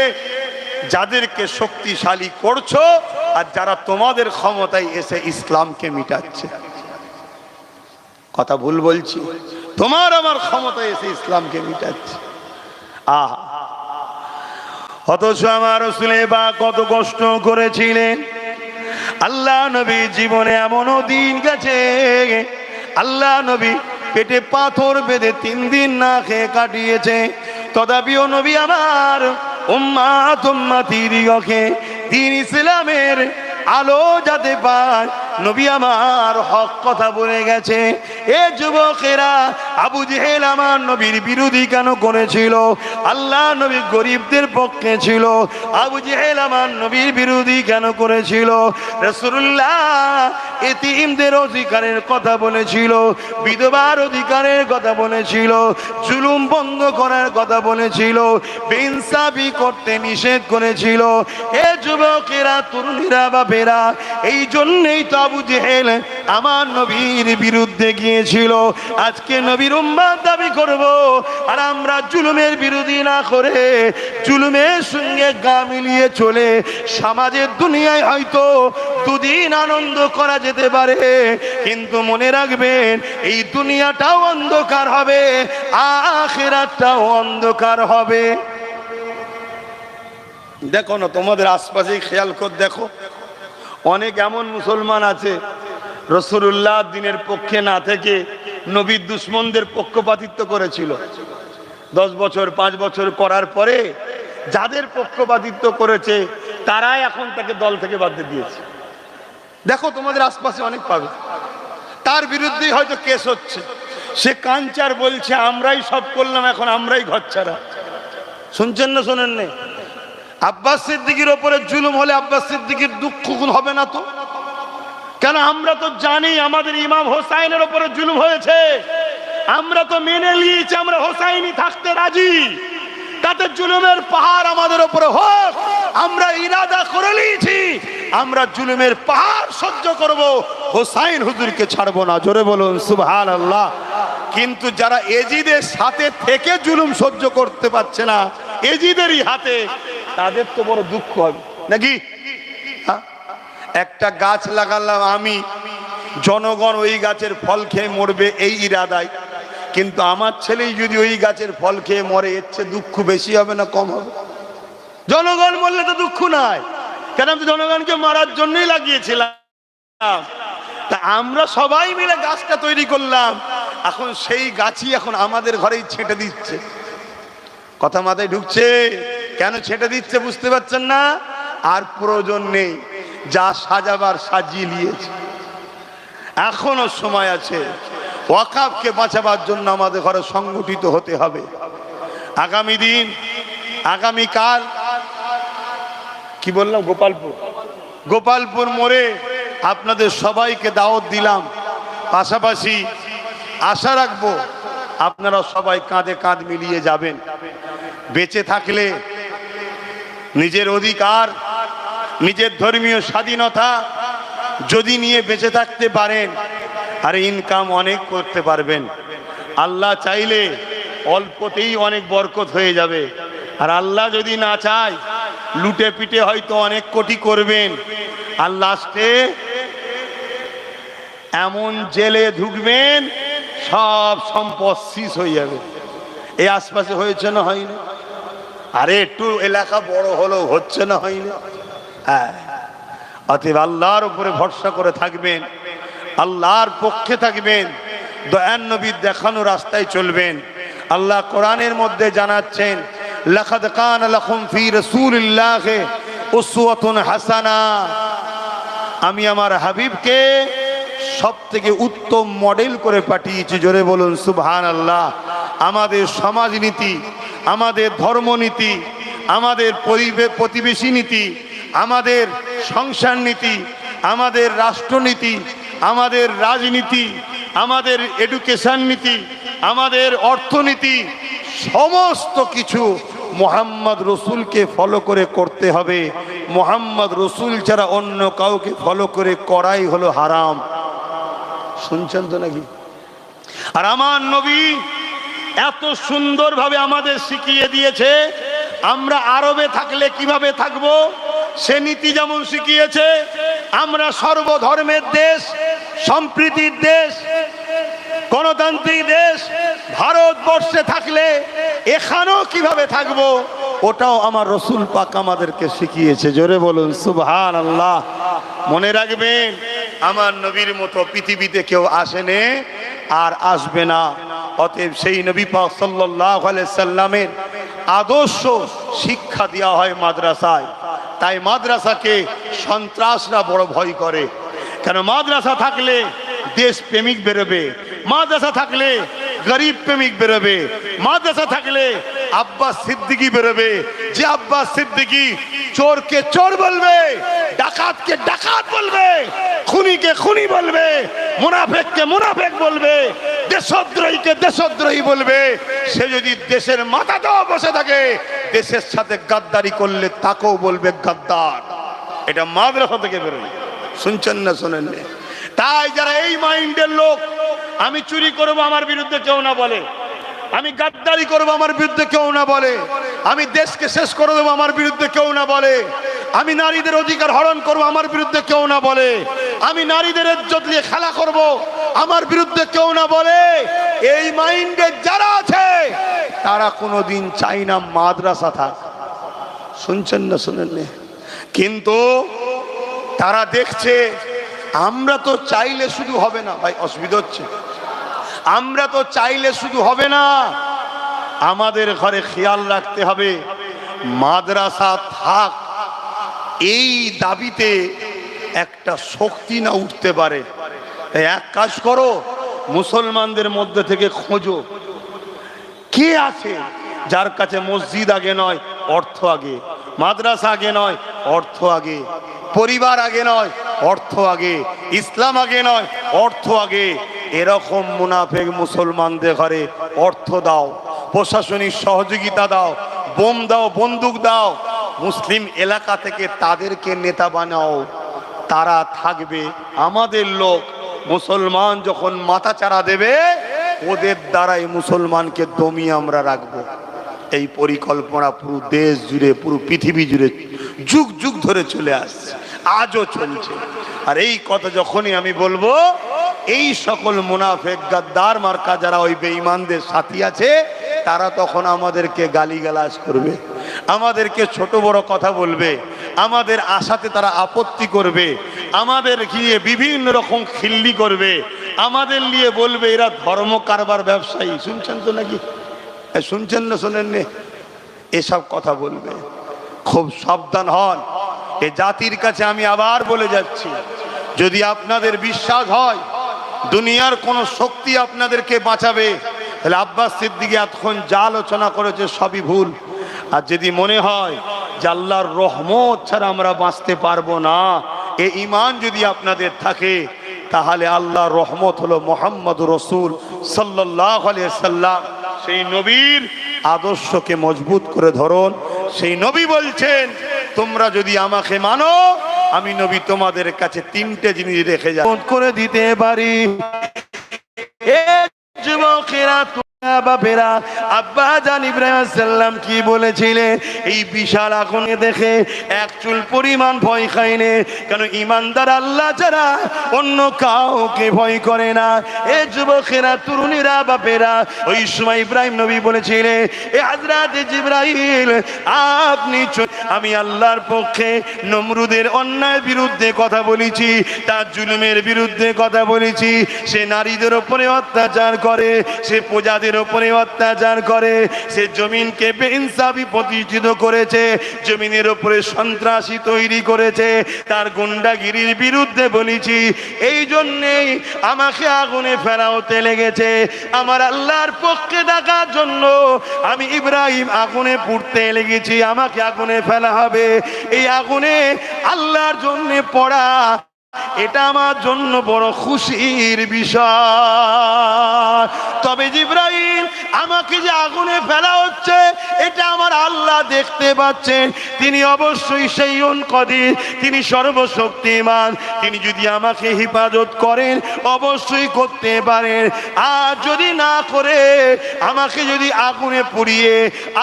যাদেরকে শক্তিশালী করছো, আর যারা তোমাদের ক্ষমতায় এসে ইসলামকে মিটাচ্ছে। কথা ভুল বলছি? তোমার আমার ক্ষমতায় এসে ইসলামকে মিটাচ্ছে। আহা, অথচ আমার রাসূল কত কষ্ট করেছিলেন। আল্লাহ নবী জীবনে এমনও দিন গেছে, আল্লাহ নবী পেটে পাথর বেঁধে 3 দিন না খেয়ে কাটিয়েছে। তথাপিও নবী আমার উম্মাত উম্মতিদিগকে দ্বীন ইসলামের আলো যাতে পায়, নবী আমার হক কথা বলে গেছে। এ যুবকেরা, আবু জেহেল আমার নবীর বিরোধী কেন করেছিল? আল্লাহ নবী গরিবদের পক্ষে ছিল, আবু জেহেল আমার নবীর বিরোধী কেন করেছিল? রাসূলুল্লাহ এতিমদের অধিকারের কথা বলেছিল, বিধবার অধিকারের কথা বলেছিল, জুলুম বন্ধ করার কথা বলেছিল, বেইনসাফি করতে নিষেধ করেছিল। এ যুবকেরা, তরুণীরা, বাপেরা, এই জন্যই তো আবু জেহেল আমার নবীর বিরুদ্ধে গিয়েছিল। আজকে নবীর উম্মত দাবি করব, আর আমরা জুলুমের বিরোধী না করে জুলুমের সঙ্গে গা মিলিয়ে চলে সমাজের দুনিয়ায় হয়তো 2 দিন আনন্দ করা যেতে পারে, কিন্তু মনে রাখবেন এই দুনিয়াটাও অন্ধকার হবে, আখিরাতটাও অন্ধকার হবে। দেখো না, তোমাদের আশপাশেই খেয়াল করে দেখো, অনেক এমন মুসলমান আছে রাসূলুল্লাহ দিনের পক্ষে না থেকে নবীর দুশমনদের পক্ষপাতিত্ব করেছিল। 10 বছর 5 বছর করার পরে যাদের পক্ষপাতিত্ব করেছে তারাই এখন তাকে দল থেকে বাদ দিয়ে দিয়েছে। দেখো তোমাদের আশপাশে অনেক পাবে, তার বিরুদ্ধেই হয়তো কেস হচ্ছে, সে কাঞ্চার বলছে আমরাই সব করলাম, এখন আমরাই ঘর ছাড়া। শুনছেন না শোনেন না? আব্বাস সিদ্দিকীর ওপরে জুলুম হলে আব্বাস সিদ্দিকীর দুঃখ হবে না তো? কেন? আমরা তো জানি আমাদের ইমাম হোসাইনের ওপরে জুলুম হয়েছে, আমরা তো মেনে নিয়েছি আমরা হোসাইনি থাকতে রাজি, তাতে জুলুমের পাহাড় আমাদের উপরে হোক, আমরা ইরাদা করে নিয়েছি আমরা জুলুমের পাহাড় সহ্য করব, হোসাইন হুজুরকে ছাড়বো না। জোরে বলুন সুবহানাল্লাহ। কিন্তু যারা এজিদের সাথে থেকে জুলুম সহ্য করতে পারছে না এজিদেরই হাতে, তাদের তো বড় দুঃখ হবে নাকি? একটা গাছ লাগালাম আমি, জনগণ ওই গাছের ফল খেয়ে মরবে এই ইরাদায়, কিন্তু আমার ছেলেই যদি ওই গাছের ফল খেয়ে মরে, এর চেয়ে দুঃখ বেশি হবে না কম হবে? জনগণ মরলে তো দুঃখ নাই, কেন আমি জনগণকে মারার জন্যই লাগিয়েছিলাম। তা আমরা সবাই মিলে গাছটা তৈরি করলাম, এখন সেই গাছই এখন আমাদের ঘরেই ছেঁটে দিচ্ছে। কথা মাথায় ঢুকছে? কেন ছেঁটে দিচ্ছে বুঝতে পারছেন না? আর প্রয়োজন নেই, যা সাজাবার সাজিয়ে নিয়েছে। এখনো সময় আছে, ওয়াকাফকে বাঁচাবার জন্য আমাদের ঘরে সংগঠিত হতে হবে। আগামী দিন, আগামীকাল কি বললাম, গোপালপুর মোড়ে আপনাদের সবাইকে দাওয়াত দিলাম। পাশাপাশি আশা রাখবো আপনারা সবাই কাঁধে কাঁধ মিলিয়ে যাবেন। বেঁচে থাকলে নিজের অধিকার, নিজের ধর্মীয় স্বাধীনতা যদি নিয়ে বেঁচে থাকতে পারেন, আর ইনকাম অনেক করতে পারবেন। আল্লাহ চাইলে অল্পতেই অনেক বরকত হয়ে যাবে, আর আল্লাহ যদি না চায় লুটে পিটে হয়তো অনেক কোটি করবেন, আর লাস্টে এমন জেলে ঢুকবেন সব সম্পদ শেষ হয়ে যাবে। এই আশপাশে হয়েছে না হয়নি? আরে একটু এলাকা বড় হলো, হচ্ছে না হয়নি? হ্যাঁ, অতএব আল্লাহর উপরে ভরসা করে থাকবেন, আল্লাহর পক্ষে থাকবেন, দয়ার নবীর দেখানো রাস্তায় চলবেন। আল্লাহ কোরআনের মধ্যে জানাচ্ছেন, লাকাদ কানা লাকুম ফি রাসূলিল্লাহি উসওয়াতুন হাসানা। আমি আমার হাবিবকে সবথেকে উত্তম মডেল করে পাঠিয়েছি। জোরে বলুন সুবহানাল্লাহ। আমাদের সমাজনীতি, আমাদের ধর্মনীতি, আমাদের প্রতিবেশী নীতি, আমাদের সংসার নীতি, আমাদের রাষ্ট্রনীতি, আমাদের রাজনীতি, আমাদের এডুকেশন নীতি, আমাদের অর্থনীতি, সমস্ত কিছু মোহাম্মদ রসুলকে ফলো করে করতে হবে। মোহাম্মদ রসুল ছাড়া অন্য কাউকে ফলো করে করাই হলো হারাম। শুনছেন তো নাকি? আর আমার নবী এত সুন্দরভাবে আমাদের শিখিয়ে দিয়েছে, আমরা আরবে থাকলে কিভাবে থাকবো সে নীতি যেমন শিখিয়েছে। আমরা সর্বধর্মের দেশ, সম্প্রীতির দেশ, গণতান্ত্রিক দেশ ভারতবর্ষে থাকলে এখানেও কিভাবে থাকবো ওটাও আমার রসুল পাক আমাদেরকে শিখিয়েছে। জোরে বলুন সুবহানাল্লাহ। মনে রাখবেন, আমার নবীর মতো পৃথিবীতে কেউ আসেনি আর আসবে না। অতএব সেই নবী পাক সাল্লাল্লাহু আলাইহি সাল্লামের আদর্শ শিক্ষা দেওয়া হয় মাদ্রাসায়। তাই মাদ্রাসাকে সন্ত্রাসরা বড় ভয় করে, কেন মাদ্রাসা থাকলে দেশ প্রেমিক বেরোবে, মাদ্রাসা থাকলে গরিব প্রেমিক বেরোবে, মাদ্রাসা থাকলে আব্বাস সিদ্দিকী বেরোবে। যে আব্বাস সিদ্দিকী চোরকে চোর বলবে, ডাকাতকে ডাকাত বলবে, খুনিকে খুনি বলবে, মুনাফেককে মুনাফেক বলবে, দেশদ্রোহীকে দেশদ্রোহী বলবে, সে যদি দেশের মাথাতেও বসে থাকে দেশের সাথে গাদ্দারি করলে তাকেও বলবে গাদ্দার। এটা মাদ্রাসা থেকে বেরোয়। শুনছেন না শোনেন? তাই যারা এই মাইন্ডের লোক, আমি চুরি করবো আমার বিরুদ্ধে কেউ না বলে, আমি গাদ্দারি করবো আমার বিরুদ্ধে কেউ না বলে, আমি দেশকে শেষ করে দেবো আমার বিরুদ্ধে কেউ না বলে, আমি নারীদের অধিকার হরণ করবো আমার বিরুদ্ধে কেউ না বলে, আমি নারীদের ইজ্জত নিয়ে খেলা করব আমার বিরুদ্ধে কেউ না বলে, এই মাইন্ডে যারা আছে তারা কোনোদিন চাই না মাদ্রাসা থাক। শুনছেন না শোনেন? কিন্তু তারা দেখছে আমরা তো চাইলে শুধু হবে না। ভাই অসুবিধা হচ্ছে? আমরা তো চাইলে শুধু হবে না, আমাদের ঘরে খেয়াল রাখতে হবে মাদ্রাসা থাক। এই দাবিতে একটা শক্তি না উঠতে পারে। এক কাজ করো, মুসলমানদের মধ্যে থেকে খোঁজো কে আছে যার কাছে মসজিদ আগে নয় অর্থ আগে, মাদ্রাসা আগে নয় অর্থ আগে, পরিবার আগে নয় অর্থ আগে, ইসলাম আগে নয় অর্থ আগে। এরকম মুনাফেক মুসলমানদের ঘরে অর্থ দাও, প্রশাসনিক সহযোগিতা দাও, বোম দাও, বন্দুক দাও, মুসলিম এলাকা থেকে তাদেরকে নেতা বানাও, তারা থাকবে। আমাদের লোক মুসলমান যখন মাথাচাড়া দেবে ওদের দ্বারাই মুসলমানকে দমিয়ে আমরা রাখবো। এই পরিকল্পনা পুরো দেশ জুড়ে, পুরো পৃথিবী জুড়ে যুগ যুগ ধরে চলে আসছে, আজও চলছে। আর এই কথা যখনই আমি বলবো, এই সকল মুনাফেক গাদ্দার মার্কা যারা ওই বেঈমানদের সাথী আছে, তারা তখন আমাদেরকে গালিগালাজ করবে, আমাদেরকে ছোট বড় কথা বলবে, আমাদের আশাতে তারা আপত্তি করবে, আমাদের গিয়ে বিভিন্ন রকম খিল্লি করবে, আমাদের নিয়ে বলবে এরা ধর্ম কারবার ব্যবসায়ী। শুনছেন তো নাকি? শুনছেন না শোনেননি? এসব কথা বলবে। খুব সাবধান হন। এ জাতির কাছে আমি আবার বলে যাচ্ছি, যদি আপনাদের বিশ্বাস হয় দুনিয়ার কোন শক্তি আপনাদেরকে বাঁচাবে, তাহলে আব্বাস সিদ্দিকী এতক্ষণ যা আলোচনা করেছে সবই ভুল। আর যদি মনে হয় যে আল্লাহর রহমত ছাড়া আমরা বাঁচতে পারবো না, এ ঈমান যদি আপনাদের থাকে, তাহলে আল্লাহর রহমত হলো মুহাম্মদ রাসূল সাল্লাল্লাহু আলাইহি সাল্লাম। সেই নবীর আদর্শকে মজবুত করে ধরুন। সেই নবী বলছেন, তোমরা যদি আমাকে মানো, আমি নবী তোমাদের কাছে তিনটে জিনিস রেখে যাব করে দিতে পারি। যুবকেরা, বাপেরা, আব্বা জান ইব্রাহিম সাল্লাম কি বলেছিলেন? এই বিশাল আগুনে দেখে এক চুল পরিমাণ ভয় খায়নি। কেন? ইমানদার আল্লাহ ছাড়া অন্য কাউকে ভয় করে না। এ যুবকেরা, তরুণীরা, বাপেরা, ওই সময় ইব্রাহিম নবী বলেছিলেন, এ হযরত জিবরাইল, আপনি আমি আল্লাহর পক্ষে নমরুদের অন্যায়ের বিরুদ্ধে কথা বলেছি, তার জুলুমের বিরুদ্ধে কথা বলেছি। সে নারীদের উপরে অত্যাচার করে, সে প্রজাদের উপরে অত্যাচার করে, সে জমিনকে বেইনসাফি প্রতিষ্ঠিত করেছে, জমিনের উপরে সন্ত্রাসী তৈরি করেছে, তার গুন্ডাগিরির বিরুদ্ধে বলেছি। এই জন্যেই আমাকে আগুনে ফেরাওতে লেগেছে। আমার আল্লাহর পক্ষে ডাকার জন্য আমি ইব্রাহিম আগুনে পুড়তে লেগেছি, আমাকে আগুনে ফেলা হবে। এই আগুনে আল্লাহর জন্য পড়া, এটা আমার জন্য বড় খুশির বিষয়। তবে জিবরাইল, আমাকে যে আগুনে ফেলা হচ্ছে এটা আমার আল্লাহ দেখতে পাচ্ছেন। তিনি অবশ্যই শাইউন কাদির, তিনি সর্বশক্তিমান। তিনি যদি আমাকে হেফাজত করেন অবশ্যই করতে পারেন। আর যদি না করে আমাকে যদি আগুনে পুড়িয়ে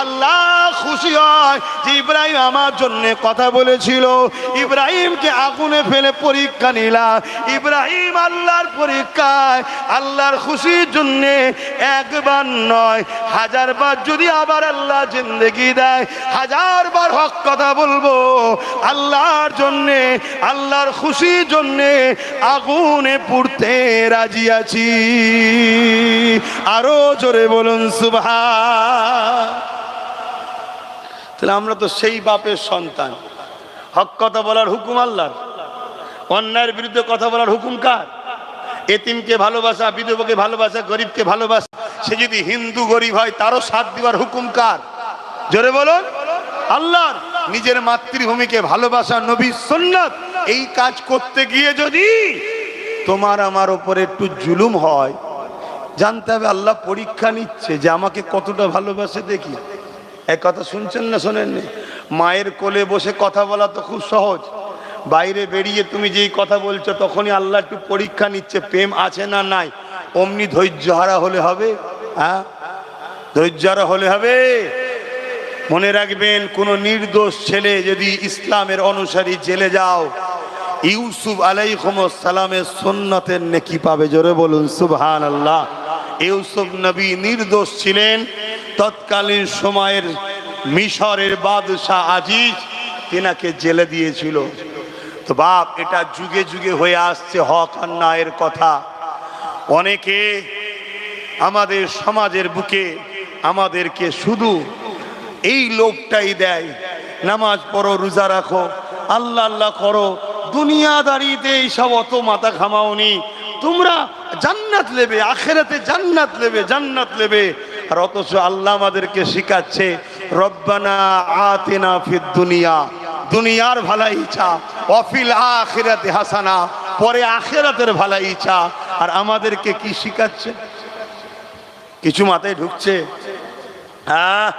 আল্লাহ খুশি হয় যে ইব্রাহিম আমার জন্য কথা বলেছিল, ইব্রাহিমকে আগুনে ফেলে পরীক্ষা নিলাম, ইব্রাহিম আল্লাহর পরীক্ষায় আল্লাহর খুশির জন্য একবার নয় 1000 বার যদি আবার আল্লাহ জিন্দেগি দেয়, 1000 বার হক কথা বলবো আল্লাহর জন্য, আল্লাহর খুশির জন্য আগুনে পুড়তে রাজি আছি। আরো জোরে বলুন সুবহান। তাহলে আমরা তো সেই বাপের সন্তান। হক কথা বলার হুকুম আল্লাহর, অন্যায়ের বিরুদ্ধে কথা বলার হুকুম কার? এতিমকে ভালোবাসা, বিধবাকে ভালোবাসা, গরিবকে ভালোবাসা। সে যদি হিন্দু গরিব হয় তারও সাথ দেওয়ার হুকুম কার? জোরে বলুন আল্লাহর। নিজের মাতৃভূমিকে ভালোবাসা নবীর সুন্নাত। এই কাজ করতে গিয়ে যদি তোমার আমার উপরে একটু জুলুম হয়, জানতে হবে আল্লাহ পরীক্ষা নিচ্ছে যে আমাকে কতটা ভালোবাসে দেখি। এক কথা শুনছেন না শোনেননি? মায়ের কোলে বসে কথা বলা তো খুব সহজ, বাইরে বেরিয়ে তুমি যেই কথা বলছো তখনই আল্লাহ একটু পরীক্ষা নিচ্ছে প্রেম আছে না নাই। অমনি ধৈর্যহারা হলে হবে? হ্যাঁ, ধৈর্যহারা হলে হবে? মনে রাখবেন, কোন নির্দোষ ছেলে যদি ইসলামের অনুসারী জেলে যাও, ইউসুফ আলাইহিস সালামের সুন্নতের নেকি পাবে। জোরে বলুন সুবহানাল্লাহ। ইউসুফ নবী নির্দোষ ছিলেন। তৎকালীন সময়ের মিশরের বাদশাহ আজিজ তিনাকে জেলে দিয়েছিল। তো বাপ, এটা যুগে যুগে হয়ে আসছে হক আর ন্যায়ের কথা। অনেকে আমাদের সমাজের বুকে আমাদেরকে শুধু এই লোকটাই দেয়, নামাজ পড়ো, রোজা রাখো, আল্লাহ আল্লাহ করো, দুনিয়াদারিতে এইসব অত মাথা ঘামাওনি, তোমরা জান্নাত নেবে, আখিরাতে জান্নাত নেবে, জান্নাত নেবে। আর অথচ আল্লাহ আমাদেরকে শিখাচ্ছে রব্বানা আতিনা ফিদ দুনিয়া, দুনিয়ার ভালাই চা, ওয়াফিল আখিরাতি হাসানা, পরে আখিরাতের ভালাই চা। আর আমাদেরকে কি শিখাচ্ছে? কিছু মাথায় ঢুকছে? হ্যাঁ,